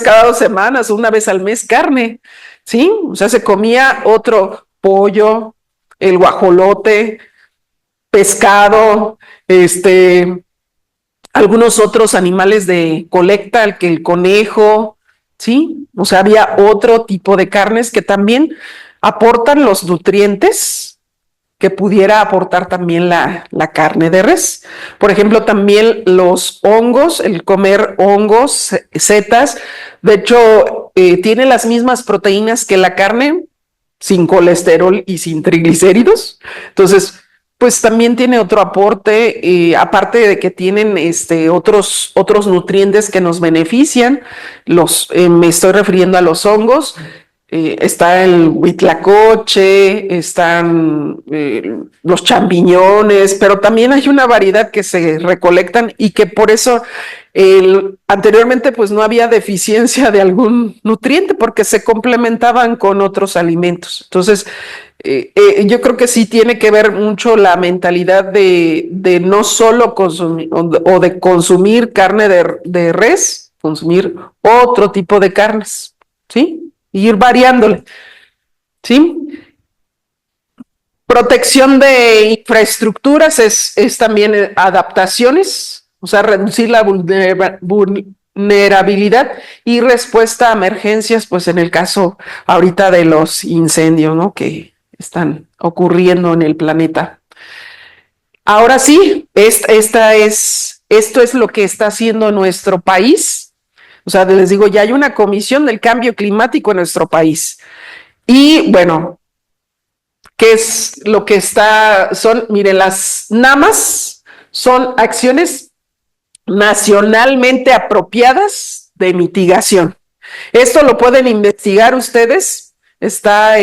cada 2 semanas o una vez al mes carne, ¿sí? O sea, se comía otro pollo, el guajolote, pescado, algunos otros animales de colecta, el conejo, ¿sí? O sea, había otro tipo de carnes que también aportan los nutrientes que pudiera aportar también la carne de res. Por ejemplo, también los hongos, el comer hongos, setas, de hecho, tiene las mismas proteínas que la carne, sin colesterol y sin triglicéridos. Entonces, pues también tiene otro aporte, aparte de que tienen otros nutrientes que nos benefician. Me estoy refiriendo a los hongos. Está el huitlacoche, están los champiñones, pero también hay una variedad que se recolectan y que por eso anteriormente pues no había deficiencia de algún nutriente porque se complementaban con otros alimentos. Entonces, yo creo que sí tiene que ver mucho la mentalidad de no solo consumir o de consumir carne de res, consumir otro tipo de carnes, ¿sí? Y ir variándole, ¿sí? Protección de infraestructuras es también adaptaciones, o sea, reducir la vulnerabilidad y respuesta a emergencias, pues en el caso ahorita de los incendios, ¿no? Que están ocurriendo en el planeta. Ahora sí, esto es lo que está haciendo nuestro país. O sea, les digo, ya hay una comisión del cambio climático en nuestro país. Y bueno, ¿qué es lo que miren, las NAMAs son acciones nacionalmente apropiadas de mitigación. Esto lo pueden investigar ustedes. Está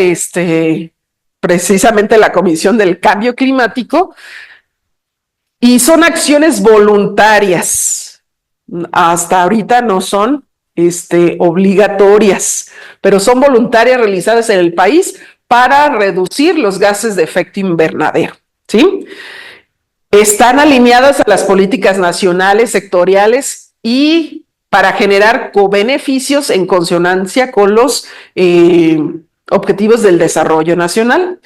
precisamente la Comisión del Cambio Climático y son acciones voluntarias. Hasta ahorita no son obligatorias, pero son voluntarias realizadas en el país para reducir los gases de efecto invernadero, ¿sí? Están alineadas a las políticas nacionales, sectoriales y para generar cobeneficios en consonancia con los objetivos del desarrollo nacional.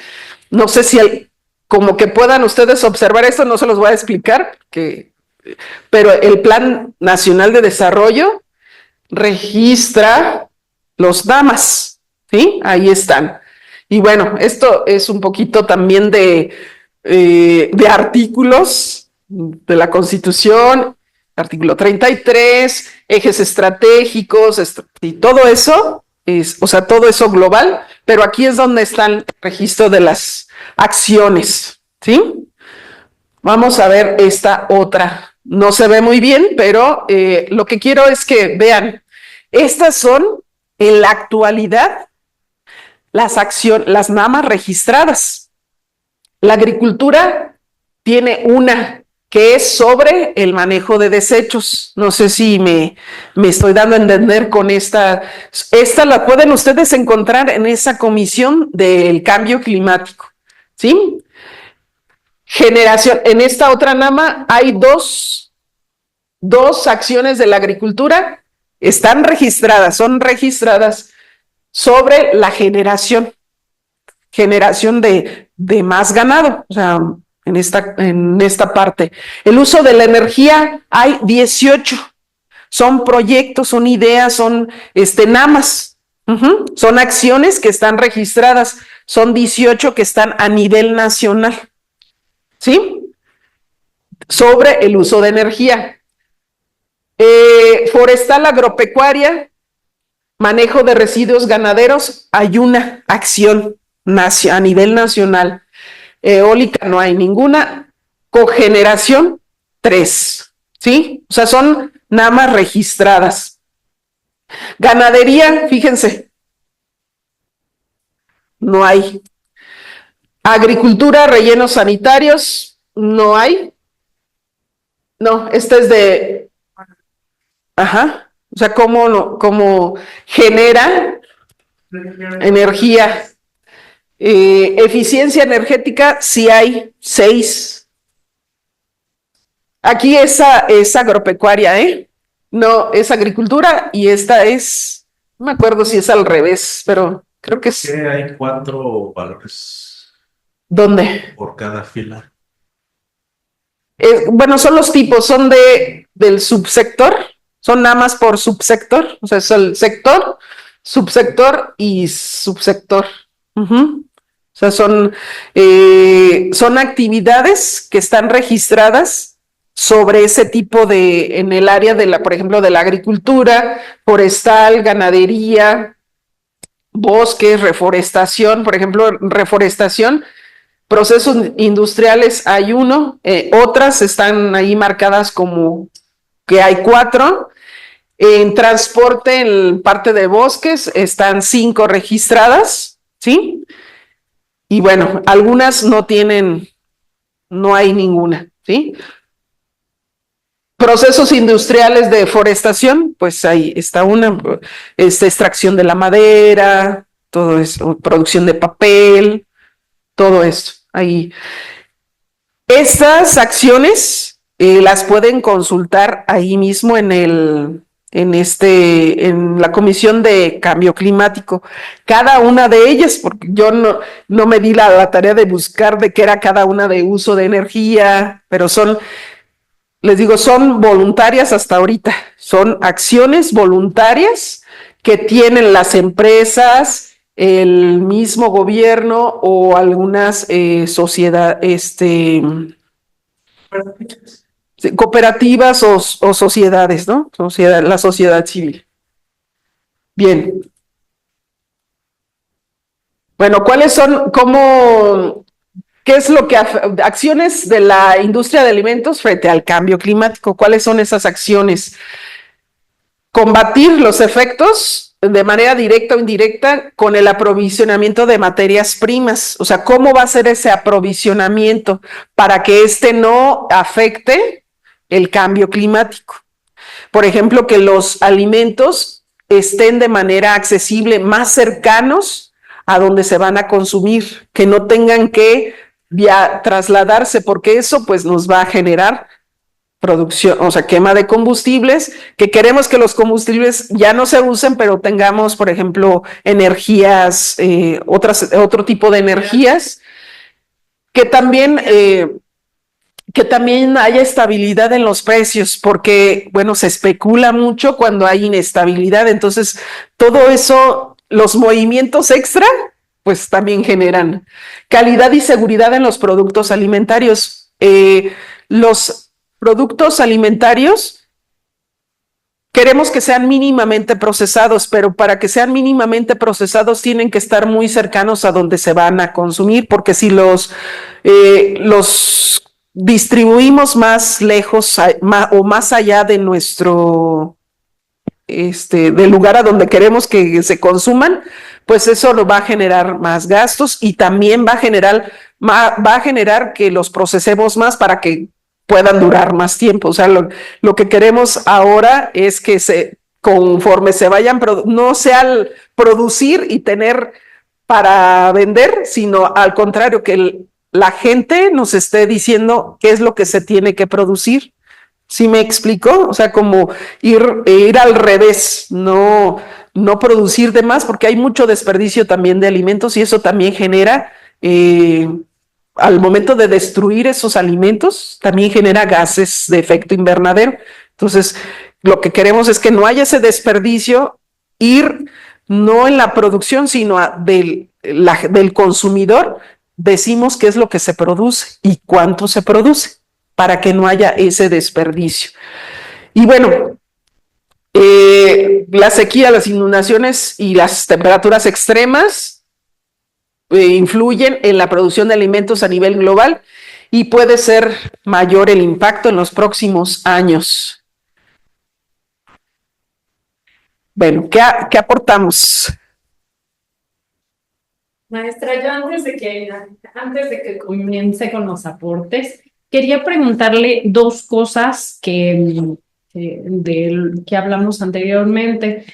No sé si como que puedan ustedes observar esto, no se los voy a explicar, pero el Plan Nacional de Desarrollo registra los NAMAs, ¿sí? Ahí están. Y bueno, esto es un poquito también de artículos de la Constitución, artículo 33, ejes estratégicos, y todo eso, o sea, todo eso global, pero aquí es donde está el registro de las acciones, ¿sí? Vamos a ver esta otra. No se ve muy bien, pero lo que quiero es que vean, estas son en la actualidad las NAMAs registradas. La agricultura tiene una que es sobre el manejo de desechos. No sé si me estoy dando a entender con esta. Esta la pueden ustedes encontrar en esa comisión del cambio climático, ¿sí? Generación, en esta otra NAMA hay dos acciones de la agricultura, son registradas sobre la generación de más ganado, o sea, en esta parte. El uso de la energía, hay 18, son proyectos, son ideas, son NAMAs, son acciones que están registradas, son 18 que están a nivel nacional, ¿sí? Sobre el uso de energía. Forestal, agropecuaria, manejo de residuos ganaderos, hay una acción a nivel nacional. Eólica no hay ninguna. Cogeneración, 3, ¿sí? O sea, son nada más registradas. Ganadería, fíjense, no hay. Agricultura, rellenos sanitarios, no hay. No, este es de... Ajá. O sea, cómo genera energía. Eficiencia energética, sí hay 6. Aquí esa es agropecuaria, ¿eh? No, es agricultura y esta es, no me acuerdo si es al revés, pero creo que es. Hay 4 valores. ¿Dónde? Por cada fila. Bueno, son los tipos, son del subsector, son nada más por subsector, o sea, es el sector, subsector y subsector. O sea, son actividades que están registradas sobre ese tipo en el área por ejemplo, de la agricultura, forestal, ganadería, bosques, reforestación. Por ejemplo, reforestación Procesos industriales hay uno, otras están ahí marcadas como que hay 4. En transporte, en parte de bosques, están 5 registradas, ¿sí? Y bueno, algunas no hay ninguna, ¿sí? Procesos industriales de forestación, pues ahí está una, extracción de la madera, todo eso, producción de papel, todo esto, ahí. Estas acciones las pueden consultar ahí mismo en la Comisión de Cambio Climático. Cada una de ellas, porque yo no me di la tarea de buscar de qué era cada una de uso de energía, pero les digo, son voluntarias hasta ahorita. Son acciones voluntarias que tienen las empresas, el mismo gobierno o algunas cooperativas o sociedades, ¿no? La sociedad civil. Bien. Bueno, ¿qué es lo que acciones de la industria de alimentos frente al cambio climático? ¿Cuáles son esas acciones? Combatir los efectos de manera directa o indirecta con el aprovisionamiento de materias primas. O sea, ¿cómo va a ser ese aprovisionamiento para que no afecte el cambio climático? Por ejemplo, que los alimentos estén de manera accesible, más cercanos a donde se van a consumir, que no tengan que trasladarse, porque eso pues nos va a generar producción, o sea, quema de combustibles, que queremos que los combustibles ya no se usen, pero tengamos, por ejemplo, energías, otro tipo de energías, que también haya estabilidad en los precios, porque, bueno, se especula mucho cuando hay inestabilidad, entonces todo eso, los movimientos extra, pues también generan calidad y seguridad en los productos alimentarios. Los productos alimentarios queremos que sean mínimamente procesados, pero para que sean mínimamente procesados tienen que estar muy cercanos a donde se van a consumir, porque si los distribuimos más lejos o más allá de del lugar a donde queremos que se consuman, pues eso lo va a generar más gastos y también va a generar que los procesemos más para que puedan durar más tiempo. O sea, lo que queremos ahora es que conforme se vayan, no sea el producir y tener para vender, sino al contrario, que la gente nos esté diciendo qué es lo que se tiene que producir. ¿Sí me explico? O sea, como ir al revés, no producir de más, porque hay mucho desperdicio también de alimentos y eso también genera, al momento de destruir esos alimentos, también genera gases de efecto invernadero. Entonces, lo que queremos es que no haya ese desperdicio, ir no en la producción, sino del consumidor, decimos qué es lo que se produce y cuánto se produce, para que no haya ese desperdicio. Y bueno, la sequía, las inundaciones y las temperaturas extremas influyen en la producción de alimentos a nivel global y puede ser mayor el impacto en los próximos años. Bueno, ¿qué aportamos? Maestra, yo antes de que comience con los aportes, quería preguntarle 2 cosas que hablamos anteriormente.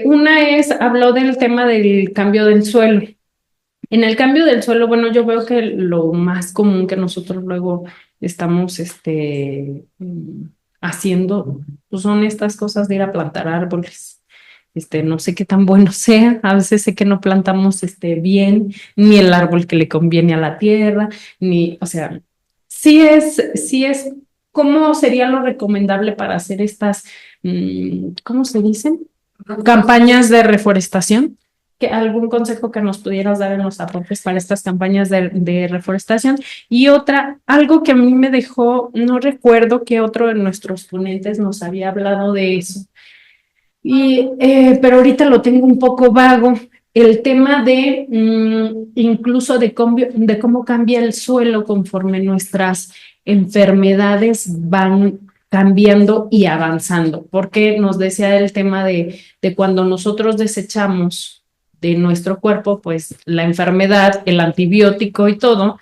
Una habló del tema del cambio del suelo. En el cambio del suelo, bueno, yo veo que lo más común que nosotros luego estamos haciendo, pues son estas cosas de ir a plantar árboles. No sé qué tan bueno sea, a veces sé que no plantamos bien, ni el árbol que le conviene a la tierra, o sea, sí es, ¿cómo sería lo recomendable para hacer estas, ¿cómo se dicen? Campañas de reforestación. ¿Algún consejo que nos pudieras dar en los aportes para estas campañas de reforestación? Y algo que a mí me dejó, no recuerdo que otro de nuestros ponentes nos había hablado de eso, pero ahorita lo tengo un poco vago, el tema de incluso de cómo cambia el suelo conforme nuestras enfermedades van cambiando y avanzando, porque nos decía el tema de cuando nosotros desechamos de nuestro cuerpo, pues la enfermedad, el antibiótico y todo,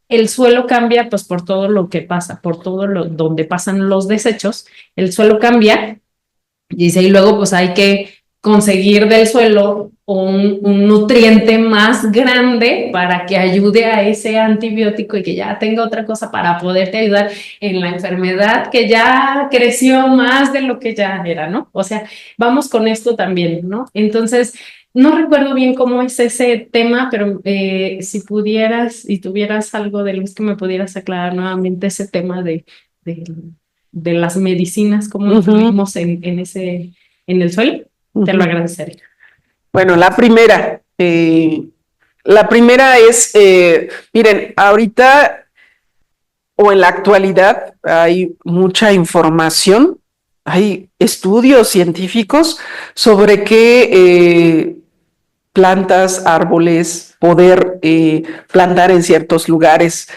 el suelo cambia pues por todo lo que pasa, por todo lo donde pasan los desechos, el suelo cambia, dice, y luego pues hay que conseguir del suelo un nutriente más grande para que ayude a ese antibiótico y que ya tenga otra cosa para poderte ayudar en la enfermedad que ya creció más de lo que ya era, ¿no? O sea, vamos con esto también, ¿no? Entonces, no recuerdo bien cómo es ese tema, pero si pudieras y tuvieras algo de luz que me pudieras aclarar nuevamente ese tema de, de las medicinas, cómo influimos en el suelo, te lo agradecería. Bueno, la primera es, miren, ahorita o en la actualidad hay mucha información, hay estudios científicos sobre qué plantas, árboles, poder plantar en ciertos lugares,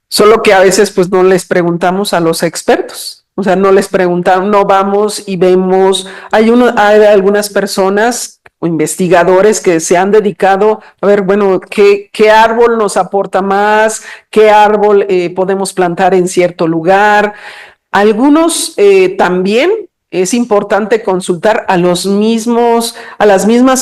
solo que a veces pues no les preguntamos a los expertos. O sea, no les preguntamos, no vamos y vemos. Hay algunas personas o investigadores que se han dedicado a ver, bueno, qué árbol nos aporta más, qué árbol podemos plantar en cierto lugar. Algunos también es importante consultar a las mismas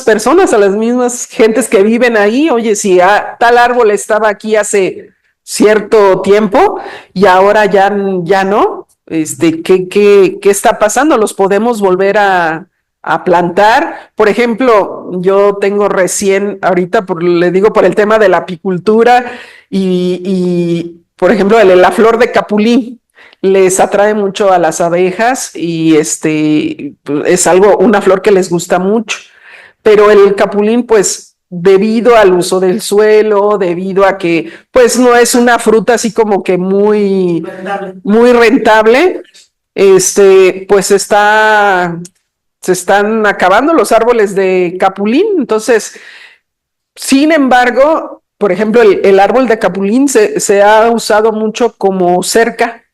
personas, a las mismas gentes que viven ahí. Oye, si tal árbol estaba aquí hace cierto tiempo y ahora ya no, ¿qué está pasando? ¿Los podemos volver a plantar? Por ejemplo, yo tengo recién, ahorita le digo por el tema de la apicultura y por ejemplo, la flor de capulín les atrae mucho a las abejas y es una flor que les gusta mucho, pero el capulín, pues, debido al uso del suelo, debido a que, pues, no es una fruta así como que muy rentable, pues se están acabando los árboles de capulín. Entonces, sin embargo, por ejemplo, el árbol de capulín se ha usado mucho como cerca,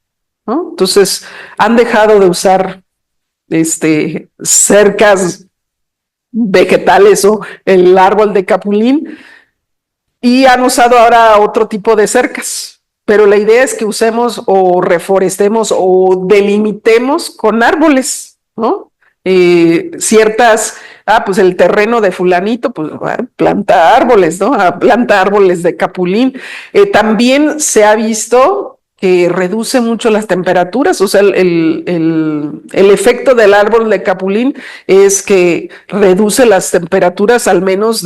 ¿no? Entonces, han dejado de usar cercas vegetales o el árbol de capulín y han usado ahora otro tipo de cercas. Pero la idea es que usemos o reforestemos o delimitemos con árboles, ¿no? Pues el terreno de fulanito, pues planta árboles, ¿no? Planta árboles de capulín. También se ha visto que reduce mucho las temperaturas, o sea, el efecto del árbol de capulín es que reduce las temperaturas al menos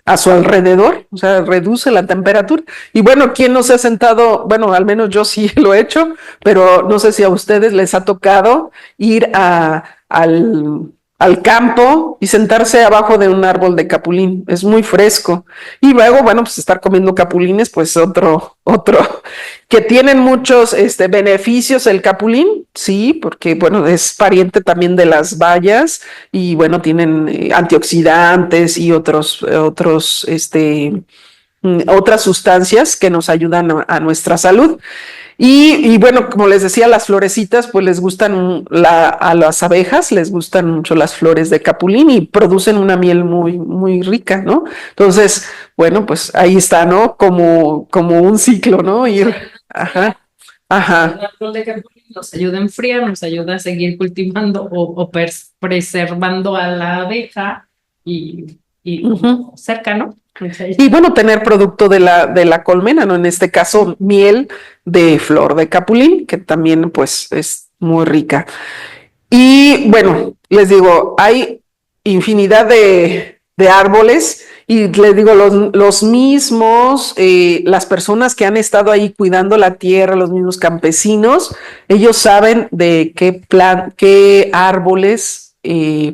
a su alrededor, o sea, reduce la temperatura. Y bueno, ¿quién no se ha sentado? Bueno, al menos yo sí lo he hecho, pero no sé si a ustedes les ha tocado ir al campo y sentarse abajo de un árbol de capulín. Es muy fresco. Y luego, bueno, pues estar comiendo capulines, pues otro, que tienen muchos beneficios el capulín, sí, porque, bueno, es pariente también de las bayas y, bueno, tienen antioxidantes y otras sustancias que nos ayudan a nuestra salud. Y bueno, como les decía, las florecitas, pues les gustan a las abejas, les gustan mucho las flores de capulín y producen una miel muy, muy rica, ¿no? Entonces, bueno, pues ahí está, ¿no? Como un ciclo, ¿no? Ir, ajá. La flor de capulín nos ayuda a enfriar, nos ayuda a seguir cultivando o preservando a la abeja y cerca, ¿no? Y bueno, tener producto de la colmena, ¿no? En este caso, miel de flor de capulín, que también pues es muy rica. Y bueno, les digo, hay infinidad de árboles y les digo, los mismos, las personas que han estado ahí cuidando la tierra, los mismos campesinos, ellos saben de qué árboles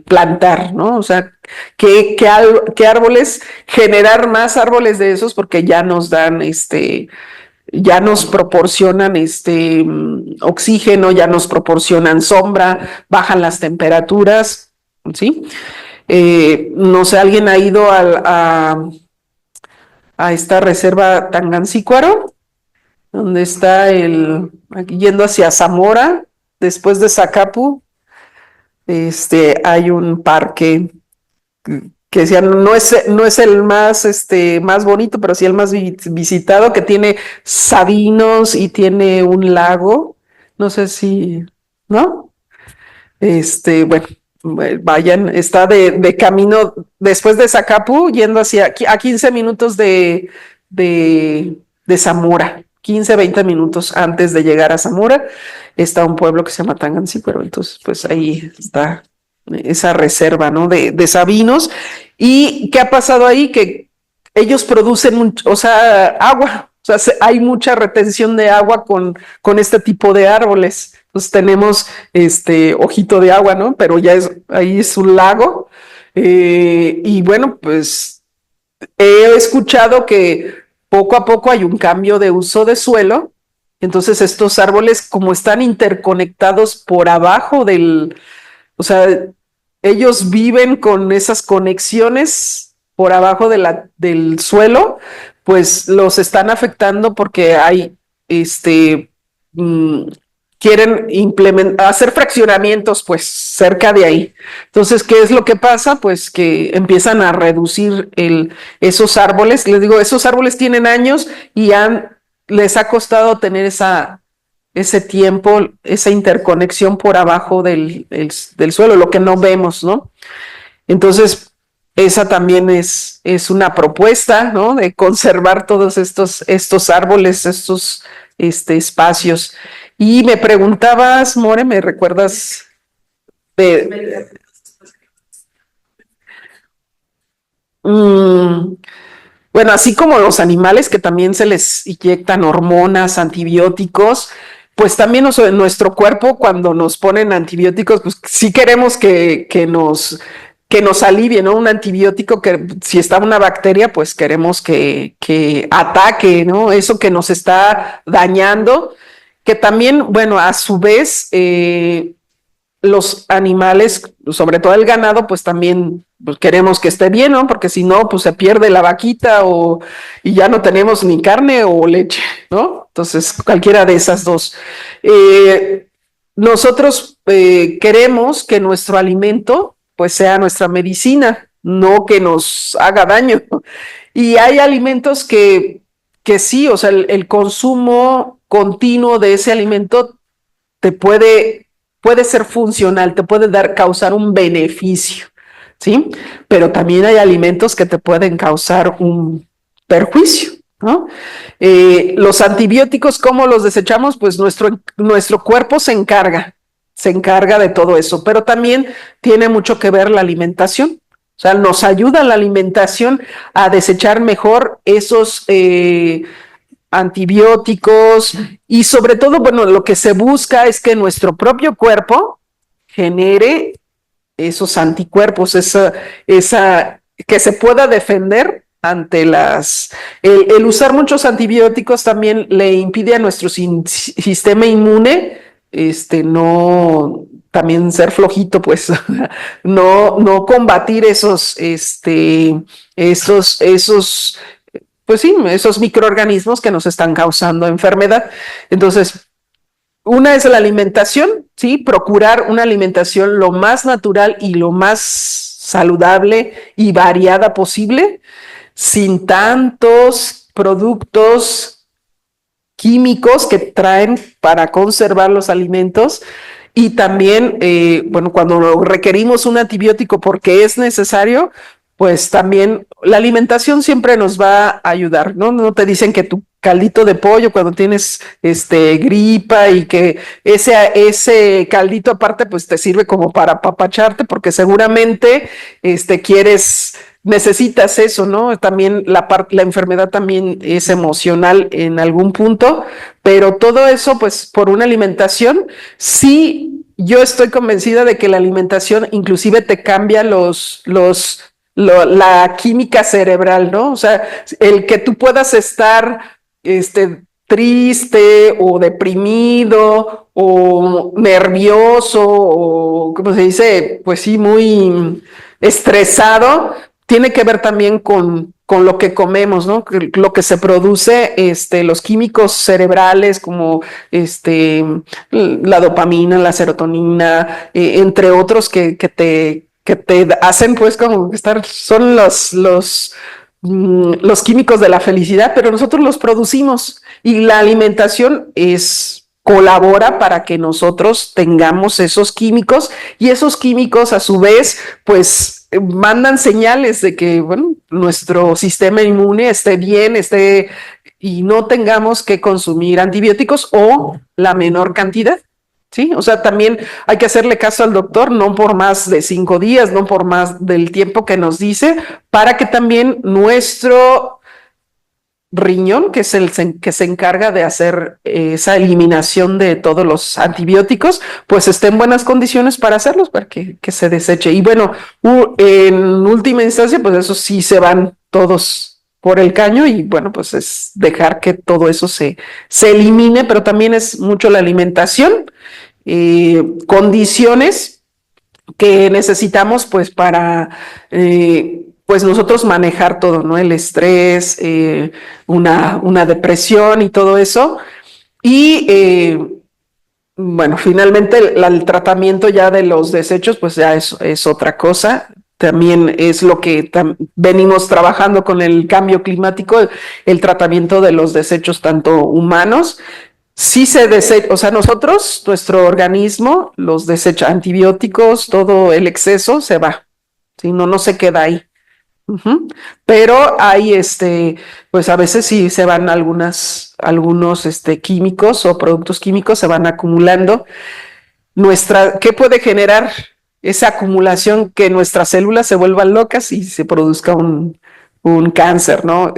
plantar, ¿no? O sea, qué árboles, generar más árboles de esos porque ya nos dan ya nos proporcionan oxígeno, ya nos proporcionan sombra, bajan las temperaturas, ¿sí? No sé, ¿alguien ha ido a esta reserva Tangancícuaro? Donde está aquí yendo hacia Zamora, después de Zacapu, hay un parque que decían, no es el más, más bonito, pero sí el más visitado, que tiene sabinos y tiene un lago. No sé si, ¿no? Bueno, vayan, está de camino después de Zacapu, yendo a 15 minutos de Zamora. 15, 20 minutos antes de llegar a Zamora, está un pueblo que se llama Tangancícuaro, entonces pues ahí está esa reserva, ¿no? De sabinos. ¿Y qué ha pasado ahí? Que ellos producen mucho, o sea, agua, o sea, hay mucha retención de agua con este tipo de árboles. Entonces tenemos ojito de agua, ¿no? Pero ahí es un lago. Y bueno, pues he escuchado que poco a poco hay un cambio de uso de suelo. Entonces estos árboles, como están interconectados por abajo o sea, ellos viven con esas conexiones por abajo del suelo, pues los están afectando porque hay, mm, quieren hacer fraccionamientos, pues, cerca de ahí. Entonces, ¿qué es lo que pasa? Pues que empiezan a reducir esos árboles. Les digo, esos árboles tienen años y les ha costado tener ese tiempo, esa interconexión por abajo del suelo, lo que no vemos, ¿no? Entonces, esa también es una propuesta, ¿no? De conservar todos estos árboles, estos espacios. Y me preguntabas, More, ¿me recuerdas de... Bueno, así como los animales que también se les inyectan hormonas, antibióticos, pues también en nuestro cuerpo cuando nos ponen antibióticos, pues sí queremos que nos alivie, ¿no? Un antibiótico que si está una bacteria, pues queremos que ataque, ¿no? Eso que nos está dañando, que también, bueno, a su vez, los animales, sobre todo el ganado, pues también pues, queremos que esté bien, ¿no? Porque si no, pues se pierde la vaquita y ya no tenemos ni carne o leche, ¿no? Entonces, cualquiera de esas dos. Nosotros queremos que nuestro alimento, pues sea nuestra medicina, no que nos haga daño. Y hay alimentos que sí, o sea, el consumo continuo de ese alimento te puede ser funcional, te puede causar un beneficio, ¿sí? Pero también hay alimentos que te pueden causar un perjuicio, ¿no? Los antibióticos, ¿cómo los desechamos? Pues nuestro cuerpo se encarga de todo eso, pero también tiene mucho que ver la alimentación. O sea, nos ayuda la alimentación a desechar mejor esos antibióticos y sobre todo, bueno, lo que se busca es que nuestro propio cuerpo genere esos anticuerpos, que se pueda defender ante el usar muchos antibióticos también le impide a nuestro sistema inmune, no, también ser flojito, pues, no combatir pues sí, esos microorganismos que nos están causando enfermedad. Entonces, una es la alimentación, ¿sí? Procurar una alimentación lo más natural y lo más saludable y variada posible, sin tantos productos químicos que traen para conservar los alimentos. Y también, bueno, cuando requerimos un antibiótico porque es necesario, pues también la alimentación siempre nos va a ayudar, ¿no? No te dicen que tu caldito de pollo cuando tienes gripa y que ese caldito aparte pues te sirve como para apapacharte porque seguramente necesitas eso, ¿no? También la enfermedad también es emocional en algún punto, pero todo eso pues por una alimentación, sí, yo estoy convencida de que la alimentación inclusive te cambia la química cerebral, ¿no? O sea, el que tú puedas estar triste o deprimido o nervioso o, ¿cómo se dice? Pues sí, muy estresado, tiene que ver también con lo que comemos, ¿no? Lo que se produce, los químicos cerebrales como la dopamina, la serotonina, entre otros que te hacen pues como estar, son los químicos de la felicidad, pero nosotros los producimos y la alimentación colabora para que nosotros tengamos esos químicos y esos químicos a su vez pues mandan señales de que bueno, nuestro sistema inmune esté bien, y no tengamos que consumir antibióticos o la menor cantidad. Sí, o sea, también hay que hacerle caso al doctor, no por más de 5 días, no por más del tiempo que nos dice, para que también nuestro riñón, que es que se encarga de hacer esa eliminación de todos los antibióticos, pues esté en buenas condiciones para hacerlos, para que se deseche. Y bueno, en última instancia, pues eso sí se van todos por el caño y bueno, pues es dejar que todo eso se elimine, pero también es mucho la alimentación, condiciones que necesitamos pues para pues nosotros manejar todo, ¿no? El estrés, una depresión y todo eso. Y bueno, finalmente el tratamiento ya de los desechos pues ya es otra cosa. También es lo que venimos trabajando con el cambio climático, el tratamiento de los desechos tanto humanos. Sí se desecha, o sea, nosotros, nuestro organismo, los desecha, antibióticos, todo el exceso se va, ¿sí? No se queda ahí. Pero hay, pues a veces sí se van algunos, químicos o productos químicos se van acumulando. ¿Qué puede generar esa acumulación? Que nuestras células se vuelvan locas y se produzca un cáncer, ¿no?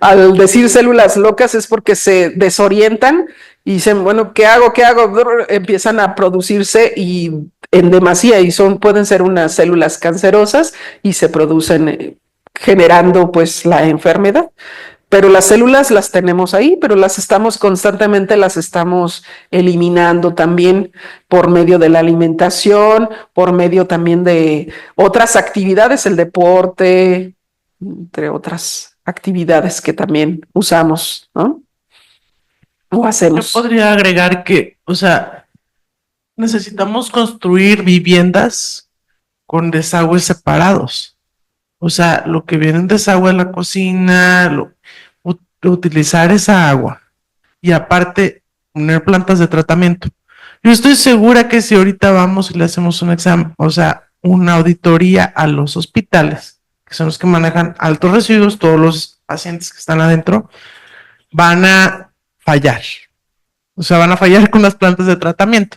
Al decir células locas es porque se desorientan y dicen, bueno, ¿qué hago? Empiezan a producirse y en demasía y pueden ser unas células cancerosas y se producen generando pues la enfermedad. Pero las células las tenemos ahí, pero constantemente las estamos eliminando también por medio de la alimentación, por medio también de otras actividades, el deporte, entre otras actividades que también usamos, ¿no? O Yo hacemos. podría agregar que, o sea, necesitamos construir viviendas con desagües separados. O sea, lo que viene en desagüe en la cocina, utilizar esa agua y aparte poner plantas de tratamiento. Yo estoy segura que si ahorita vamos y le hacemos un examen, o sea, una auditoría a los hospitales, que son los que manejan altos residuos, todos los pacientes que están adentro, van a fallar. O sea, van a fallar con las plantas de tratamiento.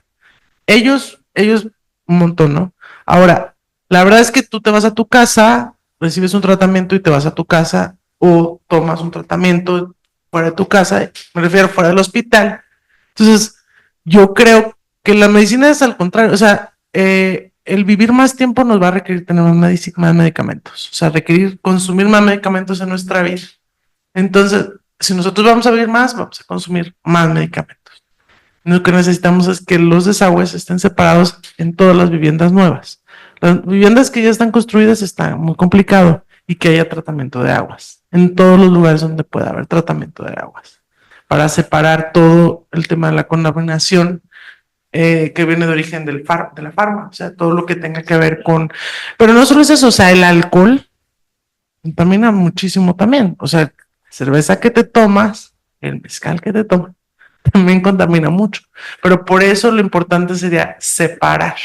Ellos, un montón, ¿no? Ahora, la verdad es que tú te vas a tu casa, recibes un tratamiento y te vas a tu casa o tomas un tratamiento fuera de tu casa, me refiero fuera del hospital. Entonces, yo creo que la medicina es al contrario, o sea, el vivir más tiempo nos va a requerir tener más medicamentos, o sea, requerir consumir más medicamentos en nuestra vida. Entonces, si nosotros vamos a vivir más, vamos a consumir más medicamentos. Lo que necesitamos es que los desagües estén separados en todas las viviendas nuevas. Las viviendas que ya están construidas está muy complicado y que haya tratamiento de aguas en todos los lugares donde pueda haber tratamiento de aguas para separar todo el tema de la contaminación que viene de origen de la farma, o sea, todo lo que tenga que ver con... Pero no solo es eso, o sea, el alcohol contamina muchísimo también, o sea, cerveza que te tomas, el mezcal que te tomas, también contamina mucho, pero por eso lo importante sería separar.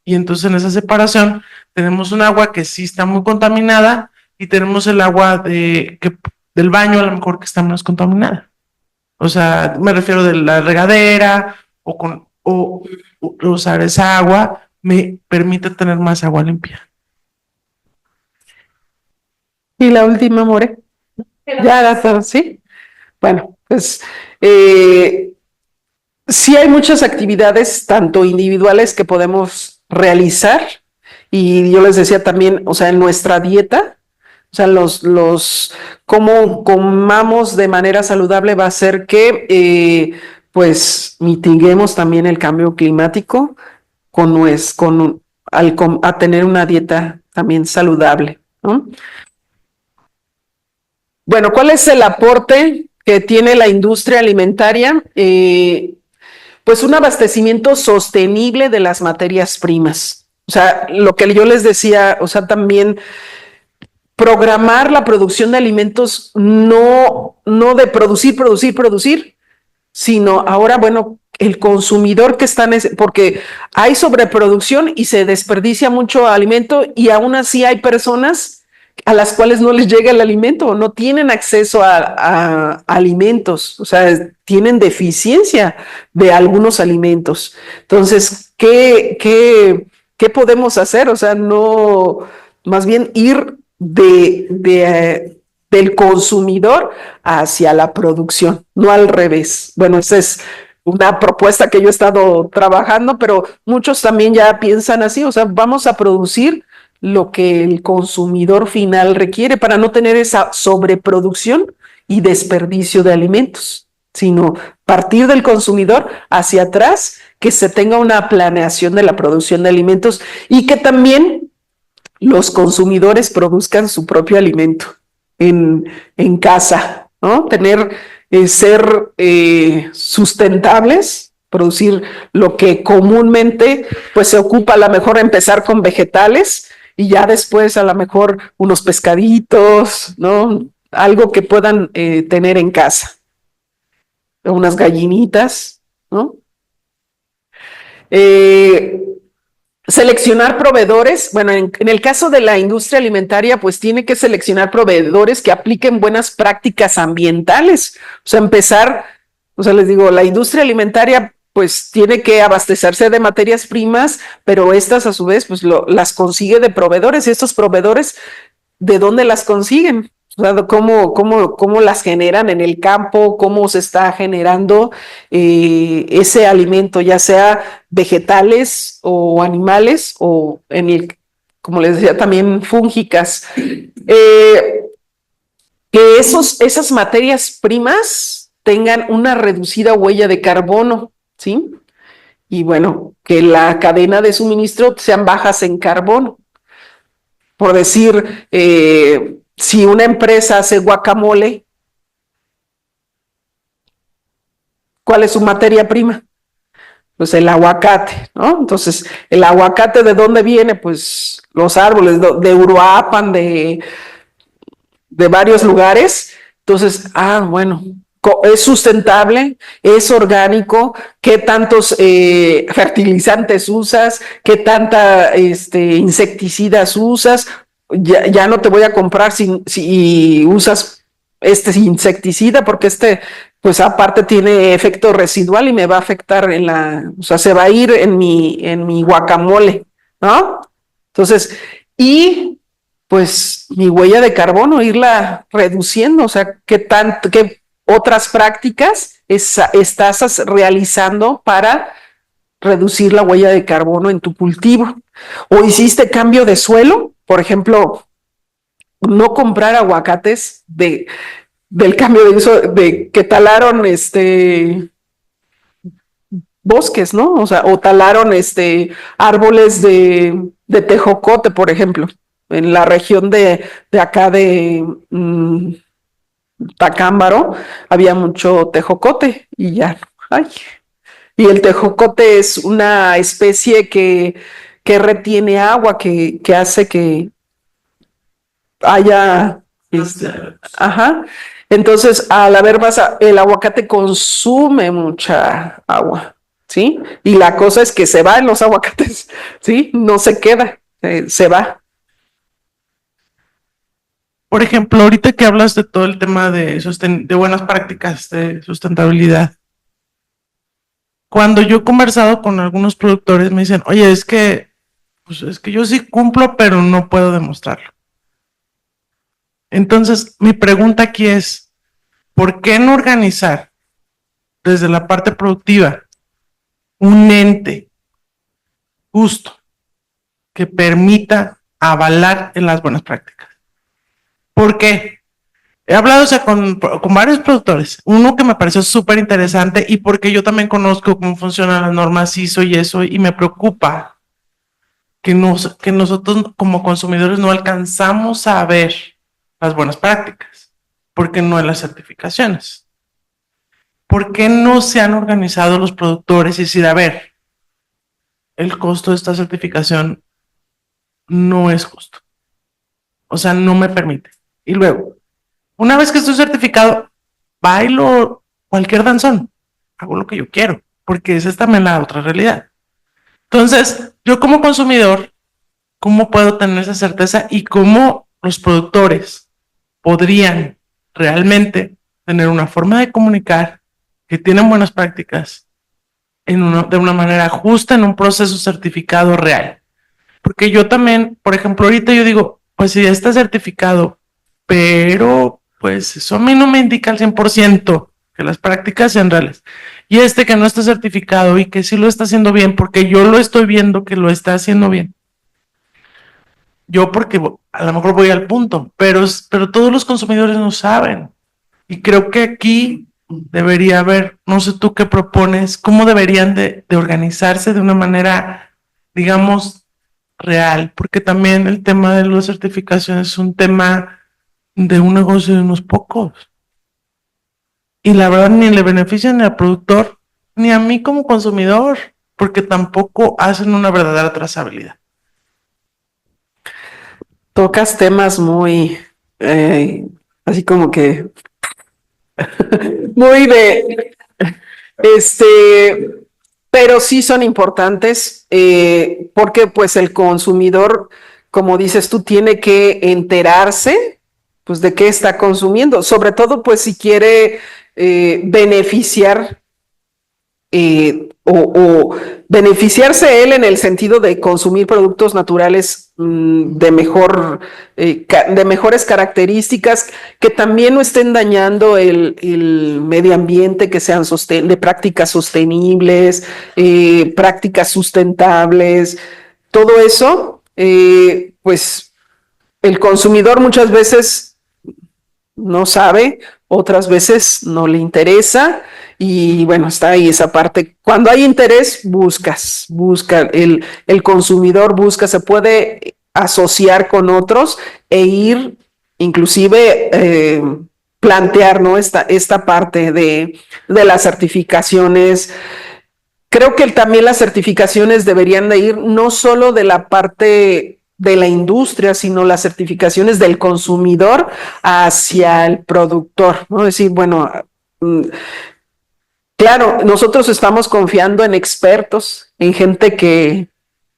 Y entonces en esa separación tenemos un agua que sí está muy contaminada y tenemos el agua del baño a lo mejor que está menos contaminada. O sea, me refiero de la regadera o usar esa agua me permite tener más agua limpia. Y la última, More. Ya era todo, ¿sí? Bueno, pues sí hay muchas actividades, tanto individuales que podemos realizar, y yo les decía también, o sea, en nuestra dieta, o sea, cómo comamos de manera saludable va a hacer que, pues, mitiguemos también el cambio climático a tener una dieta también saludable, ¿no? Bueno, ¿cuál es el aporte que tiene la industria alimentaria? Pues un abastecimiento sostenible de las materias primas. O sea, lo que yo les decía, o sea, también programar la producción de alimentos no de producir, sino ahora, bueno, el consumidor que está porque hay sobreproducción y se desperdicia mucho alimento y aún así hay personas a las cuales no les llega el alimento o no tienen acceso a alimentos, o sea, tienen deficiencia de algunos alimentos. Entonces, ¿qué podemos hacer? O sea, no, más bien ir del consumidor hacia la producción, no al revés. Bueno, esa es una propuesta que yo he estado trabajando, pero muchos también ya piensan así, o sea, vamos a producir lo que el consumidor final requiere para no tener esa sobreproducción y desperdicio de alimentos, sino partir del consumidor hacia atrás, que se tenga una planeación de la producción de alimentos y que también los consumidores produzcan su propio alimento en casa, ¿no? Ser sustentables, producir lo que comúnmente pues se ocupa, a lo mejor empezar con vegetales y ya después a lo mejor unos pescaditos, ¿no? Algo que puedan tener en casa, unas gallinitas, ¿no? Seleccionar proveedores, bueno, en el caso de la industria alimentaria, pues tiene que seleccionar proveedores que apliquen buenas prácticas ambientales. O sea, empezar, o sea, les digo, la industria alimentaria pues tiene que abastecerse de materias primas, pero estas a su vez pues las consigue de proveedores. Y estos proveedores, ¿de dónde las consiguen? O sea, ¿cómo las generan en el campo? ¿Cómo se está generando ese alimento, ya sea vegetales o animales o como les decía, también fúngicas? Que esas materias primas tengan una reducida huella de carbono, ¿sí? Y bueno, que la cadena de suministro sean bajas en carbono. Por decir, si una empresa hace guacamole, ¿cuál es su materia prima? Pues el aguacate, ¿no? Entonces, ¿el aguacate de dónde viene? Pues los árboles de Uruapan, de varios lugares. Entonces, bueno, es sustentable, es orgánico, ¿qué tantos fertilizantes usas? ¿Qué tanta insecticidas usas? Ya no te voy a comprar si usas este insecticida, porque pues aparte tiene efecto residual y me va a afectar o sea, se va a ir en mi guacamole, ¿no? Entonces, y pues mi huella de carbono, irla reduciendo, o sea, qué otras prácticas estás realizando para reducir la huella de carbono en tu cultivo. O hiciste cambio de suelo, por ejemplo, no comprar aguacates del cambio de uso, de que talaron bosques, ¿no? O sea, o talaron árboles de tejocote, por ejemplo, en la región de acá de Tacámbaro, había mucho tejocote y ya, ay. Y el tejocote es una especie que retiene agua, que hace que haya, ajá. Entonces, al haber más, el aguacate consume mucha agua, ¿sí? Y la cosa es que se va en los aguacates, ¿sí? No se queda, se va. Por ejemplo, ahorita que hablas de todo el tema de buenas prácticas de sustentabilidad, cuando yo he conversado con algunos productores me dicen, oye, pues es que yo sí cumplo, pero no puedo demostrarlo. Entonces, mi pregunta aquí es, ¿por qué no organizar desde la parte productiva un ente justo que permita avalar en las buenas prácticas? ¿Por qué? He hablado con varios productores, uno que me pareció súper interesante y porque yo también conozco cómo funcionan las normas ISO y eso, y me preocupa que nosotros como consumidores no alcanzamos a ver las buenas prácticas, porque no hay las certificaciones. ¿Por qué no se han organizado los productores y decir, a ver, el costo de esta certificación no es justo? O sea, no me permite. Y luego, una vez que estoy certificado, bailo cualquier danzón, hago lo que yo quiero, porque esa es también la otra realidad. Entonces, yo como consumidor, ¿cómo puedo tener esa certeza y cómo los productores podrían realmente tener una forma de comunicar que tienen buenas prácticas de una manera justa en un proceso certificado real? Porque yo también, por ejemplo, ahorita yo digo, pues si ya está certificado, pero pues eso a mí no me indica al 100% que las prácticas sean reales. Y que no está certificado y que sí lo está haciendo bien, porque yo lo estoy viendo que lo está haciendo bien. Yo porque a lo mejor voy al punto, pero todos los consumidores no saben. Y creo que aquí debería haber, no sé tú qué propones, cómo deberían de organizarse de una manera, digamos, real, porque también el tema de las certificaciones es un tema de un negocio de unos pocos. Y la verdad ni le beneficia ni al productor, ni a mí como consumidor, porque tampoco hacen una verdadera trazabilidad. Tocas temas muy, así como que, muy de, pero sí son importantes, porque pues el consumidor, como dices tú, tiene que enterarse, pues de qué está consumiendo, sobre todo pues si quiere beneficiar o beneficiarse él en el sentido de consumir productos naturales de mejores características, que también no estén dañando el medio ambiente, que sean de prácticas sostenibles, prácticas sustentables, todo eso, pues el consumidor muchas veces no sabe, otras veces no le interesa, y bueno, está ahí esa parte. Cuando hay interés, busca, el consumidor busca, se puede asociar con otros e ir, inclusive plantear, ¿no? Esta parte de las certificaciones. Creo que también las certificaciones deberían de ir no solo de la parte de la industria, sino las certificaciones del consumidor hacia el productor, ¿no? Es decir, bueno, claro, nosotros estamos confiando en expertos, en gente que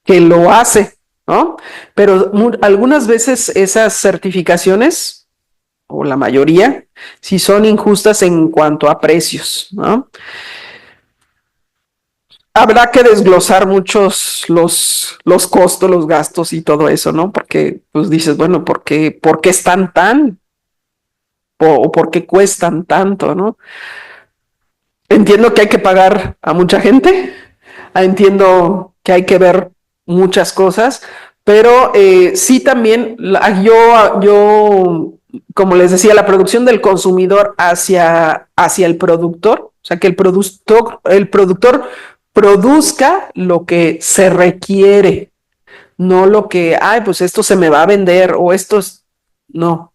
lo hace, ¿no? Pero algunas veces esas certificaciones, o la mayoría, sí son injustas en cuanto a precios, ¿no? Habrá que desglosar muchos los costos, los gastos y todo eso, ¿no? Porque pues dices, bueno, ¿por qué están o por qué cuestan tanto, ¿no? Entiendo que hay que pagar a mucha gente, entiendo que hay que ver muchas cosas, pero sí también yo, como les decía, la producción del consumidor hacia el productor, o sea, que el productor produzca lo que se requiere, no lo que, ay, pues esto se me va a vender o esto es, no,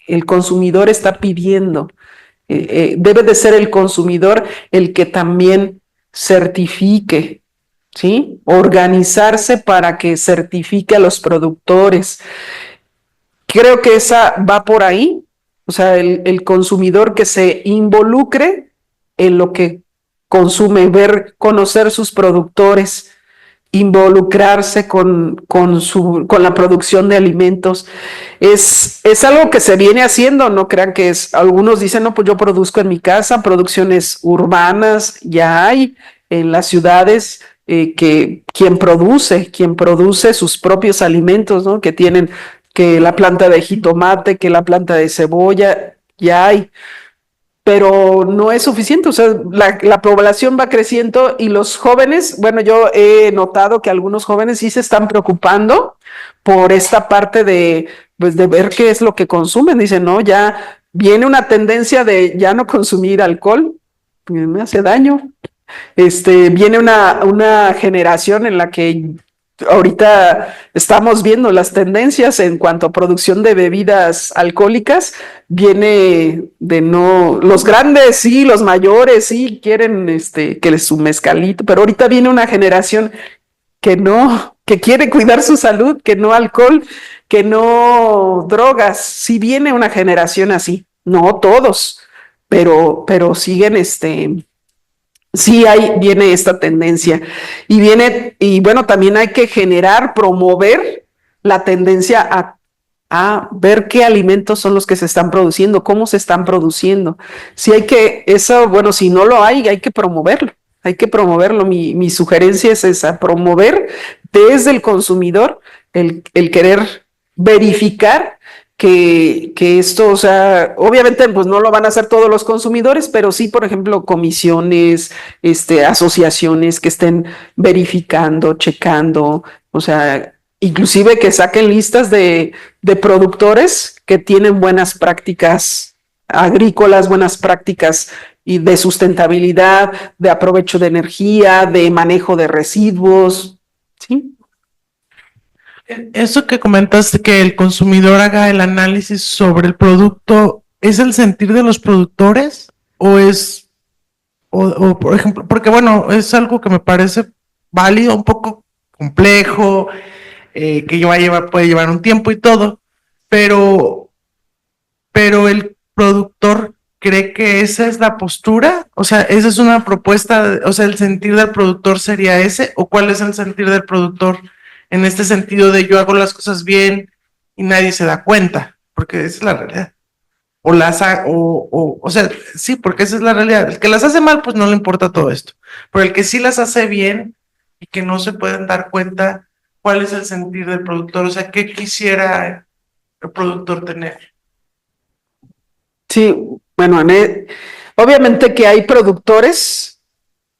el consumidor está pidiendo. Debe de ser el consumidor el que también certifique, ¿sí? Organizarse para que certifique a los productores. Creo que esa va por ahí, o sea, el consumidor que se involucre en lo que consume, conocer sus productores, involucrarse con la producción de alimentos. Es algo que se viene haciendo, no crean que es, algunos dicen, no, pues yo produzco en mi casa, producciones urbanas, ya hay en las ciudades, que quien produce sus propios alimentos, ¿no? Que tienen que la planta de jitomate, que la planta de cebolla, ya hay, pero no es suficiente, o sea, la población va creciendo y los jóvenes, bueno, yo he notado que algunos jóvenes sí se están preocupando por esta parte de, pues, de ver qué es lo que consumen. Dicen, no, ya viene una tendencia de ya no consumir alcohol, me hace daño. Viene una generación en la que ahorita estamos viendo las tendencias en cuanto a producción de bebidas alcohólicas, viene de no, los grandes sí, los mayores sí quieren que su mezcalito, pero ahorita viene una generación que no, que quiere cuidar su salud, que no alcohol, que no drogas. Sí viene una generación así, no todos, pero siguen sí viene esta tendencia y viene, y bueno, también hay que generar, promover la tendencia a ver qué alimentos son los que se están produciendo, cómo se están produciendo. Si hay que, eso, bueno, si no lo hay que promoverlo. Hay que promoverlo. Mi sugerencia es esa, promover desde el consumidor el querer verificar que esto, o sea, obviamente pues no lo van a hacer todos los consumidores, pero sí, por ejemplo, comisiones, asociaciones que estén verificando, checando, o sea, inclusive que saquen listas de productores que tienen buenas prácticas agrícolas, buenas prácticas y de sustentabilidad, de aprovecho de energía, de manejo de residuos, ¿sí? Eso que comentas de que el consumidor haga el análisis sobre el producto, ¿es el sentir de los productores o es, o, por ejemplo, porque bueno, es algo que me parece válido, un poco complejo, que puede llevar un tiempo y todo, pero, pero el productor cree que esa es la postura, o sea, esa es una propuesta, o sea, el sentir del productor sería ese, o cuál es el sentir del productor en este sentido de yo hago las cosas bien y nadie se da cuenta, porque esa es la realidad. O sea, sí, porque esa es la realidad. El que las hace mal, pues no le importa todo esto, pero el que sí las hace bien y que no se pueden dar cuenta, ¿cuál es el sentir del productor? O sea, ¿qué quisiera el productor tener? Sí, bueno, obviamente que hay productores,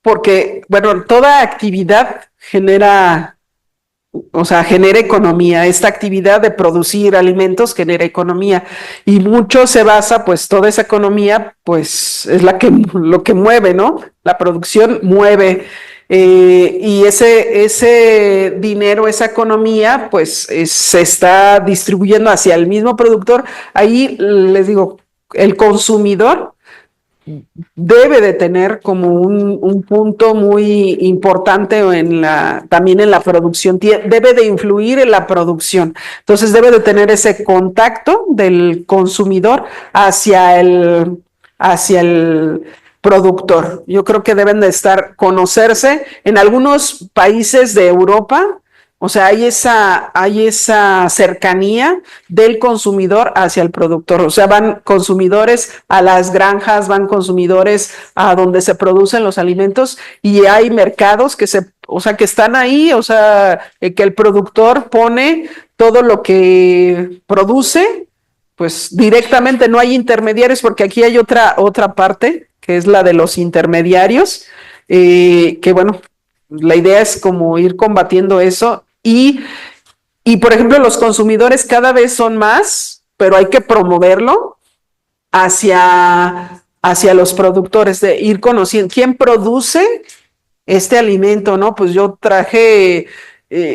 porque, bueno, toda actividad genera, o sea, genera economía. Esta actividad de producir alimentos genera economía y mucho se basa, pues, toda esa economía, pues, es lo que mueve, ¿no? La producción mueve. Y ese dinero, esa economía, pues se está distribuyendo hacia el mismo productor. Ahí les digo, el consumidor debe de tener como un punto muy importante también en la producción, debe de influir en la producción. Entonces debe de tener ese contacto del consumidor hacia el productor. Yo creo que deben de conocerse. En algunos países de Europa, o sea, hay esa cercanía del consumidor hacia el productor. O sea, van consumidores a las granjas, van consumidores a donde se producen los alimentos y hay mercados o sea, que están ahí, o sea, que el productor pone todo lo que produce, pues directamente no hay intermediarios, porque aquí hay otra parte, que es la de los intermediarios, que bueno, la idea es como ir combatiendo eso y, por ejemplo, los consumidores cada vez son más, pero hay que promoverlo hacia los productores, de ir conociendo quién produce este alimento, ¿no? Pues yo traje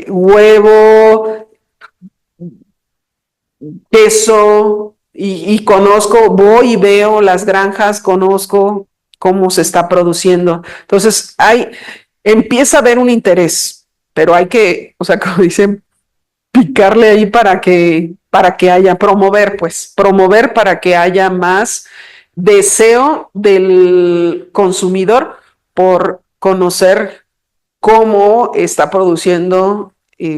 huevo, queso y conozco, voy y veo las granjas, conozco cómo se está produciendo. Entonces, empieza a haber un interés, pero hay que, o sea, como dicen, picarle ahí para que haya, promover para que haya más deseo del consumidor por conocer cómo está produciendo,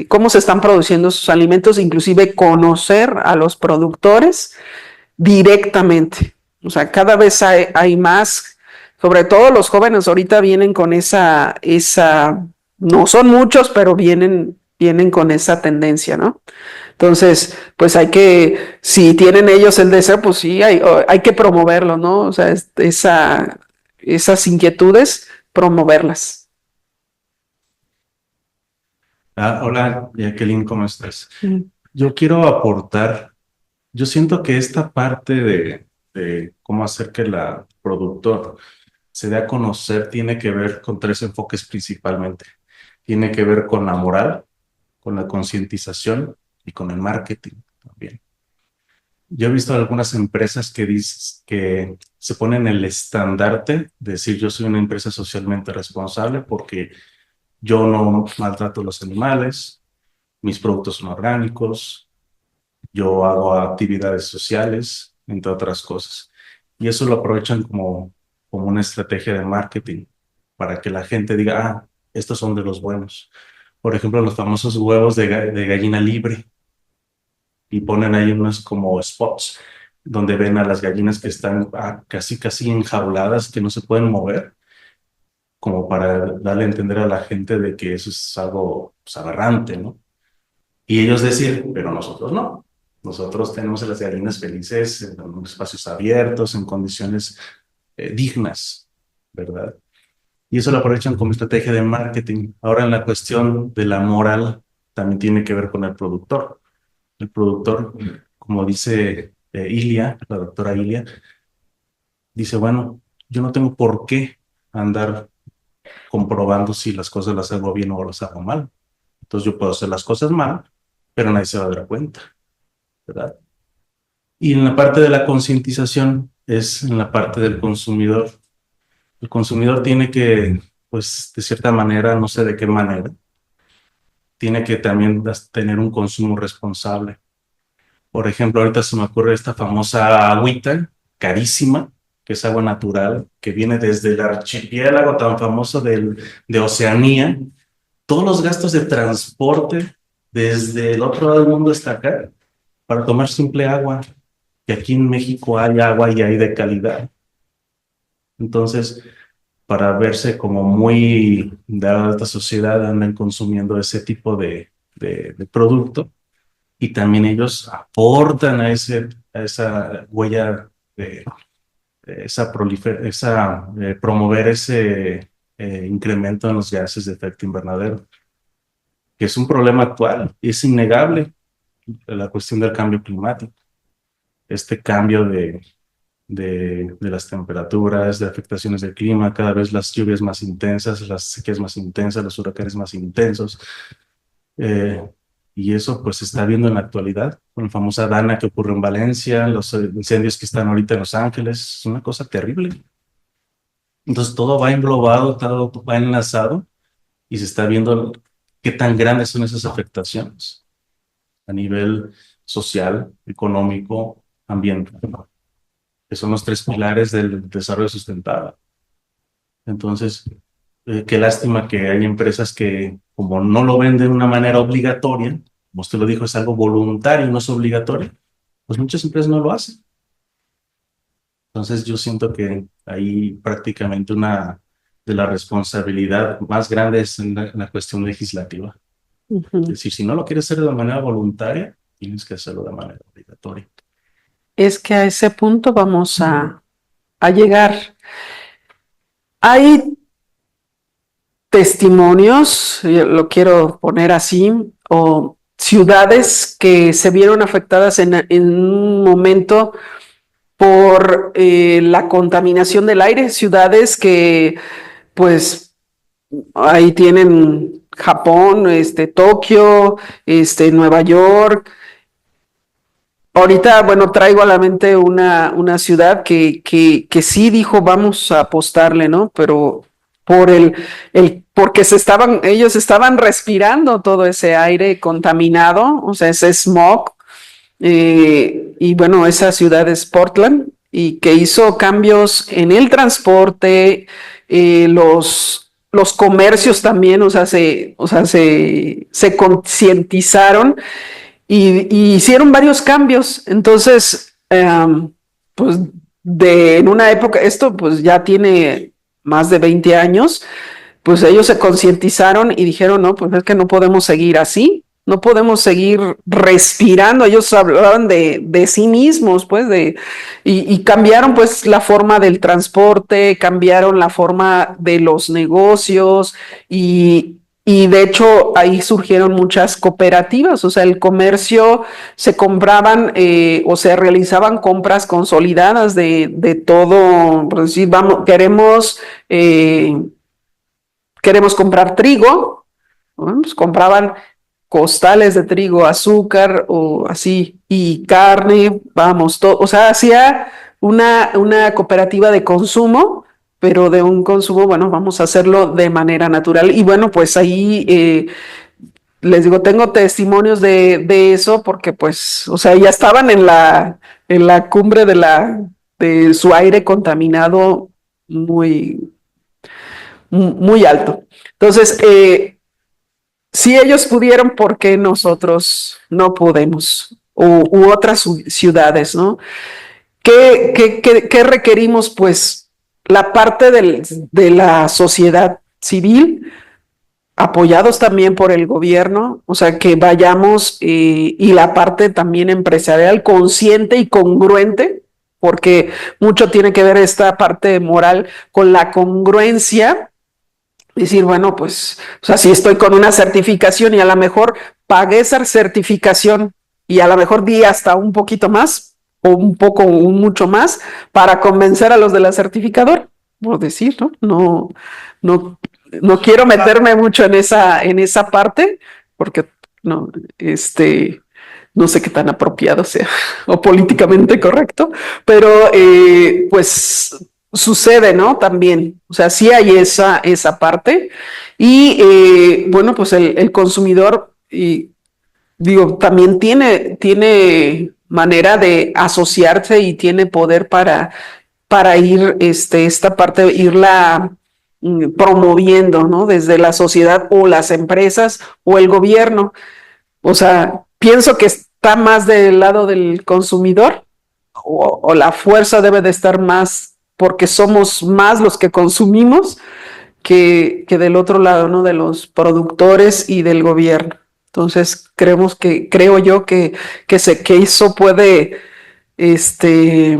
cómo se están produciendo sus alimentos, inclusive conocer a los productores directamente. O sea, cada vez hay más, sobre todo los jóvenes ahorita vienen con no son muchos, pero vienen con esa tendencia, ¿no? Entonces, pues si tienen ellos el deseo, pues sí, hay que promoverlo, ¿no? O sea, esas inquietudes, promoverlas. Hola, Jacqueline, ¿cómo estás? Yo quiero aportar, yo siento que esta parte de cómo hacer que la productor se dé a conocer tiene que ver con tres enfoques principalmente. Tiene que ver con la moral, con la concientización y con el marketing también. Yo he visto algunas empresas que se ponen el estandarte de decir yo soy una empresa socialmente responsable porque yo no maltrato a los animales, mis productos son orgánicos, yo hago actividades sociales, entre otras cosas. Y eso lo aprovechan como una estrategia de marketing para que la gente diga, ah, estos son de los buenos. Por ejemplo, los famosos huevos de gallina libre. Y ponen ahí unos como spots donde ven a las gallinas que están casi enjauladas, que no se pueden mover, como para darle a entender a la gente de que eso es algo pues, aberrante, ¿no? Y ellos decir, pero nosotros no. Nosotros tenemos a las gallinas felices en espacios abiertos, en condiciones dignas, ¿verdad? Y eso lo aprovechan como estrategia de marketing. Ahora en la cuestión de la moral también tiene que ver con el productor. El productor, como dice Ilia, la doctora Ilia, dice, bueno, yo no tengo por qué andar comprobando si las cosas las hago bien o las hago mal. Entonces yo puedo hacer las cosas mal, pero nadie se va a dar cuenta, ¿verdad? Y en la parte de la concientización es en la parte del consumidor. El consumidor tiene que, pues, de cierta manera, no sé de qué manera, tiene que también tener un consumo responsable. Por ejemplo, ahorita se me ocurre esta famosa agüita carísima, que es agua natural, que viene desde el archipiélago tan famoso de Oceanía. Todos los gastos de transporte desde el otro lado del mundo hasta acá para tomar simple agua. Que aquí en México hay agua y hay de calidad. Entonces, para verse como muy de alta sociedad, andan consumiendo ese tipo de producto. Y también ellos aportan a esa huella de promover ese incremento en los gases de efecto invernadero, que es un problema actual, es innegable la cuestión del cambio climático, este cambio de las temperaturas, de afectaciones del clima, cada vez las lluvias más intensas, las sequías más intensas, los huracanes más intensos. Y eso pues se está viendo en la actualidad, con la famosa Dana que ocurre en Valencia, los incendios que están ahorita en Los Ángeles, es una cosa terrible. Entonces todo va englobado, todo va enlazado y se está viendo qué tan grandes son esas afectaciones a nivel social, económico, ambiental, que son los tres pilares del desarrollo sustentable. Entonces, qué lástima que hay empresas que, como no lo ven de una manera obligatoria, como usted lo dijo, es algo voluntario, no es obligatorio, pues muchas empresas no lo hacen. Entonces, yo siento que ahí prácticamente una de la responsabilidad más grande es en la cuestión legislativa. Es decir, si no lo quieres hacer de manera voluntaria, tienes que hacerlo de manera obligatoria. Es que a ese punto vamos a llegar. Hay testimonios, yo lo quiero poner así, o ciudades que se vieron afectadas en un momento por la contaminación del aire, ciudades que pues ahí tienen Japón, Tokio, Nueva York. Ahorita, bueno, traigo a la mente una ciudad que sí dijo vamos a apostarle, ¿no? Pero por porque ellos estaban respirando todo ese aire contaminado, o sea, ese smog, y bueno, esa ciudad es Portland, y que hizo cambios en el transporte, los comercios también, o sea, se concientizaron y hicieron varios cambios. Entonces, pues en una época, esto pues ya tiene más de 20 años, pues ellos se concientizaron y dijeron, no, pues es que no podemos seguir así, no podemos seguir respirando. Ellos hablaban de sí mismos, pues, y cambiaron pues la forma del transporte, cambiaron la forma de los negocios y de hecho ahí surgieron muchas cooperativas, o sea, el comercio se compraban o se realizaban compras consolidadas de todo, por decir, vamos, queremos comprar trigo, bueno, pues compraban costales de trigo, azúcar o así, y carne, vamos, todo, o sea, hacía una cooperativa de consumo, pero de un consumo, bueno, vamos a hacerlo de manera natural. Y bueno, pues ahí les digo, tengo testimonios de eso porque pues, o sea, ya estaban en la cumbre de su aire contaminado muy, muy alto. Entonces, si ellos pudieron, ¿por qué nosotros no podemos? U otras ciudades, ¿no? ¿Qué requerimos? Pues la parte de la sociedad civil, apoyados también por el gobierno, o sea, que vayamos y la parte también empresarial consciente y congruente, porque mucho tiene que ver esta parte moral con la congruencia. Decir, bueno, pues, o sea, si estoy con una certificación y a lo mejor pagué esa certificación y a lo mejor di hasta un poquito más o un poco o mucho más para convencer a los de la certificador, por decir, ¿no? No quiero meterme mucho en esa parte porque no, no sé qué tan apropiado sea o políticamente correcto, pero pues sucede, ¿no? También, o sea, sí hay esa parte y bueno, pues el consumidor, y digo, también tiene manera de asociarse y tiene poder para ir, esta parte, irla promoviendo, ¿no? Desde la sociedad o las empresas o el gobierno. O sea, pienso que está más del lado del consumidor o la fuerza debe de estar más porque somos más los que consumimos que del otro lado, ¿no? De los productores y del gobierno. Entonces, creo yo que eso puede, este,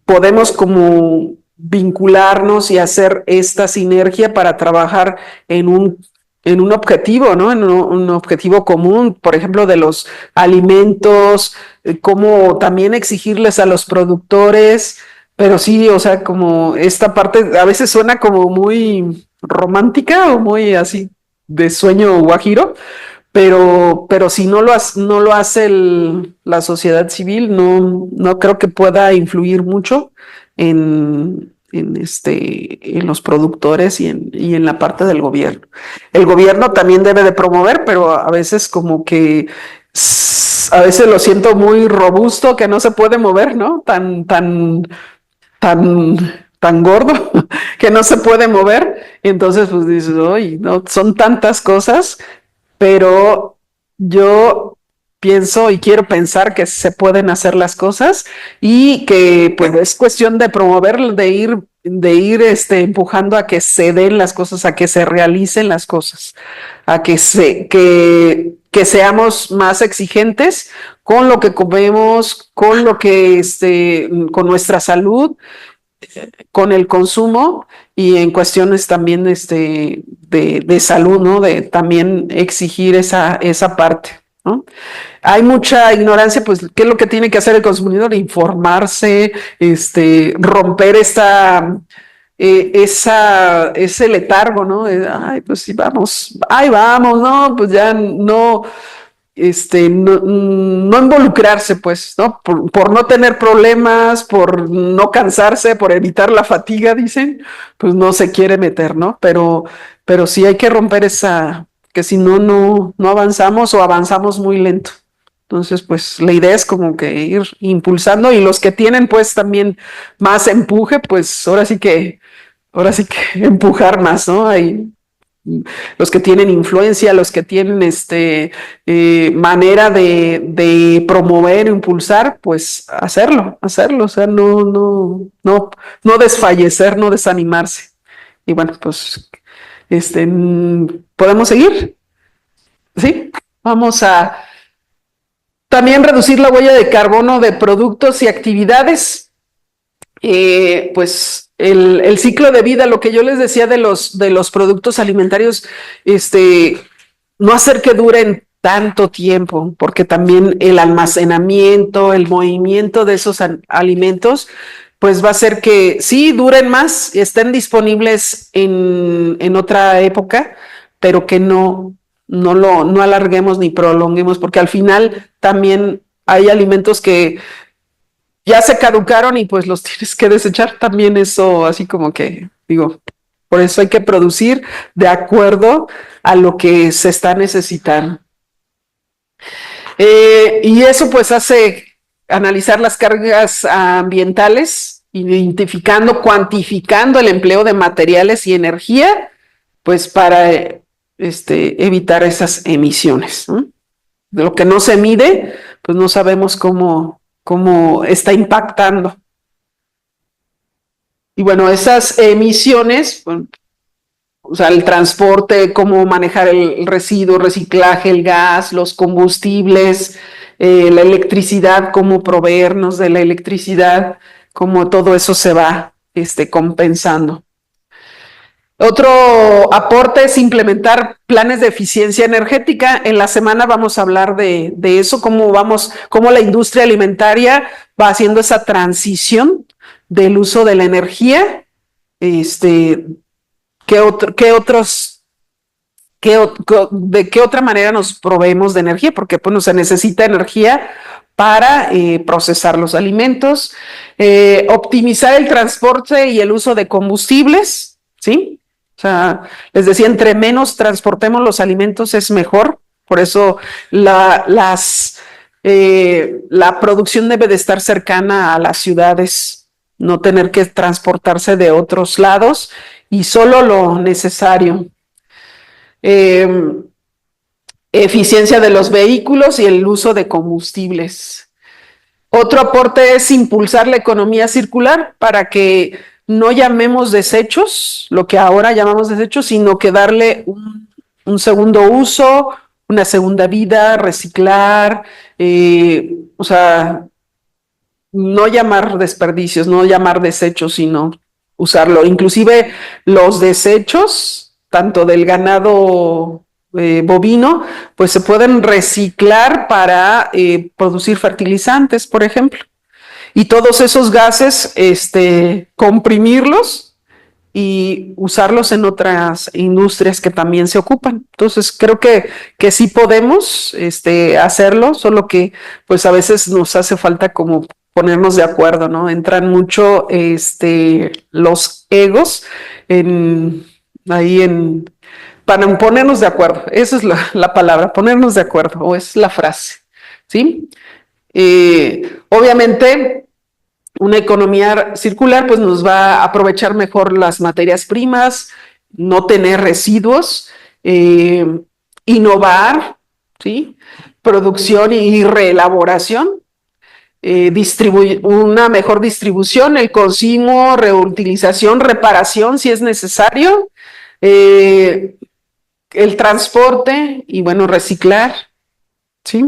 podemos como vincularnos y hacer esta sinergia para trabajar en un objetivo, ¿no? En un objetivo común, por ejemplo, de los alimentos, cómo también exigirles a los productores, pero sí, o sea, como esta parte a veces suena como muy romántica o muy así de sueño guajiro, pero si no lo hace la sociedad civil, no creo que pueda influir mucho en los productores y en la parte del gobierno. El gobierno también debe de promover, pero a veces como que a veces lo siento muy robusto que no se puede mover, ¿no? Tan, tan gordo que no se puede mover. Y entonces, pues dices, oye, no, son tantas cosas, pero yo pienso y quiero pensar que se pueden hacer las cosas y que pues es cuestión de promover, de ir empujando a que se den las cosas, a que se realicen las cosas, a que seamos más exigentes con lo que comemos, con lo que con nuestra salud, con el consumo y en cuestiones también de salud, ¿no? De también exigir esa parte, ¿no? Hay mucha ignorancia, pues, ¿qué es lo que tiene que hacer el consumidor? Informarse, romper ese letargo, ¿no? Ay, pues sí, vamos, ahí vamos, ¿no? Pues ya no involucrarse, pues, ¿no? Por no tener problemas, por no cansarse, por evitar la fatiga, dicen, pues no se quiere meter, ¿no? Pero sí hay que romper que si no avanzamos o avanzamos muy lento. Entonces, pues la idea es como que ir impulsando y los que tienen pues también más empuje, pues ahora sí que empujar más, ¿no? Hay los que tienen influencia, los que tienen manera de promover, impulsar, pues hacerlo, o sea, no desfallecer, no desanimarse. Y bueno, pues podemos seguir, ¿sí? Vamos a también reducir la huella de carbono de productos y actividades. Pues el ciclo de vida, lo que yo les decía de los productos alimentarios, no hacer que duren tanto tiempo, porque también el almacenamiento, el movimiento de esos alimentos, pues va a hacer que sí duren más, estén disponibles en otra época, pero que no no alarguemos ni prolonguemos, porque al final también hay alimentos que ya se caducaron y pues los tienes que desechar. También eso, así como que, digo, por eso hay que producir de acuerdo a lo que se está necesitando. Y eso pues hace analizar las cargas ambientales, identificando, cuantificando el empleo de materiales y energía, pues para evitar esas emisiones, ¿no? De lo que no se mide, pues no sabemos cómo está impactando. Y bueno, esas emisiones, bueno, o sea, el transporte, cómo manejar el residuo, reciclaje, el gas, los combustibles, la electricidad, cómo proveernos de la electricidad, cómo todo eso se va compensando. Otro aporte es implementar planes de eficiencia energética. En la semana vamos a hablar de eso, cómo la industria alimentaria va haciendo esa transición del uso de la energía. ¿De qué otra manera nos proveemos de energía? Porque pues, se necesita energía para procesar los alimentos, optimizar el transporte y el uso de combustibles, ¿sí? O sea, les decía, entre menos transportemos los alimentos es mejor. Por eso la producción debe de estar cercana a las ciudades, no tener que transportarse de otros lados y solo lo necesario. Eficiencia de los vehículos y el uso de combustibles. Otro aporte es impulsar la economía circular para que no llamemos desechos, lo que ahora llamamos desechos, sino que darle un segundo uso, una segunda vida, reciclar, o sea, no llamar desperdicios, no llamar desechos, sino usarlo. Inclusive los desechos, tanto del ganado bovino, pues se pueden reciclar para producir fertilizantes, por ejemplo. Y todos esos gases, comprimirlos y usarlos en otras industrias que también se ocupan. Entonces, creo que sí podemos hacerlo, solo que pues a veces nos hace falta como ponernos de acuerdo, ¿no? Entran mucho los egos para ponernos de acuerdo. Esa es la palabra, ponernos de acuerdo, o es la frase, ¿sí? Obviamente, una economía circular pues nos va a aprovechar mejor las materias primas, no tener residuos, innovar, ¿sí? Producción y reelaboración, una mejor distribución, el consumo, reutilización, reparación si es necesario, el transporte y bueno, reciclar, ¿sí?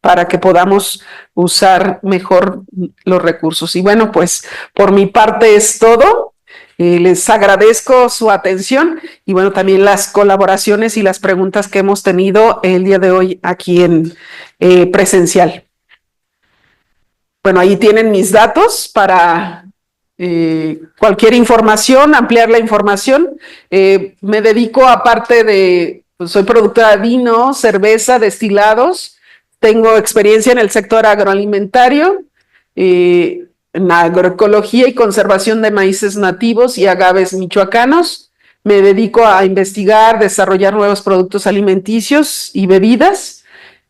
Para que podamos usar mejor los recursos. Y bueno, pues por mi parte es todo. Les agradezco su atención y bueno, también las colaboraciones y las preguntas que hemos tenido el día de hoy aquí en presencial. Bueno, ahí tienen mis datos para cualquier información, ampliar la información. Me dedico, aparte pues soy productora de vino, cerveza, destilados. Tengo experiencia en el sector agroalimentario, en agroecología y conservación de maíces nativos y agaves michoacanos. Me dedico a investigar, desarrollar nuevos productos alimenticios y bebidas.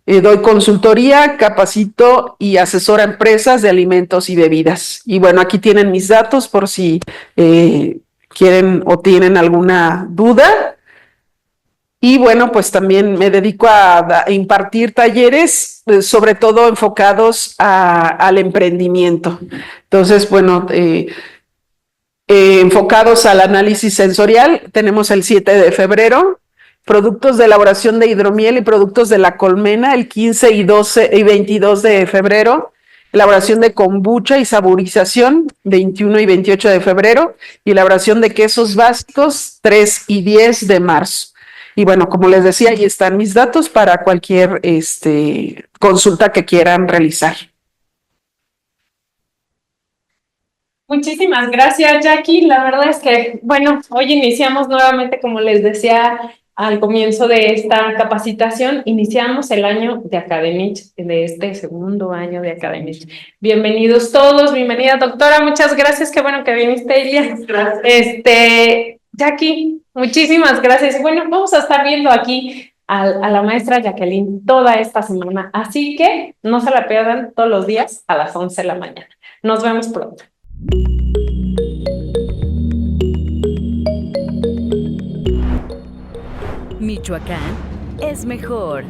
Doy consultoría, capacito y asesoro a empresas de alimentos y bebidas. Y bueno, aquí tienen mis datos por si quieren o tienen alguna duda. Y bueno, pues también me dedico a impartir talleres, sobre todo enfocados al emprendimiento. Entonces, bueno, enfocados al análisis sensorial, tenemos el 7 de febrero, productos de elaboración de hidromiel y productos de la colmena, el 15 y 22 de febrero, elaboración de kombucha y saborización, 21 y 28 de febrero, y elaboración de quesos básicos, 3 y 10 de marzo. Y bueno, como les decía, ahí están mis datos para cualquier consulta que quieran realizar. Muchísimas gracias, Jackie. La verdad es que, bueno, hoy iniciamos nuevamente, como les decía, al comienzo de esta capacitación, iniciamos el año de Academich, de este segundo año de Academich. Bienvenidos todos, bienvenida doctora, muchas gracias, qué bueno que viniste, Ilia. Gracias. Jackie, muchísimas gracias. Bueno, vamos a estar viendo aquí a la maestra Jacqueline toda esta semana, así que no se la pierdan todos los días a las 11 de la mañana. Nos vemos pronto. Michoacán es mejor.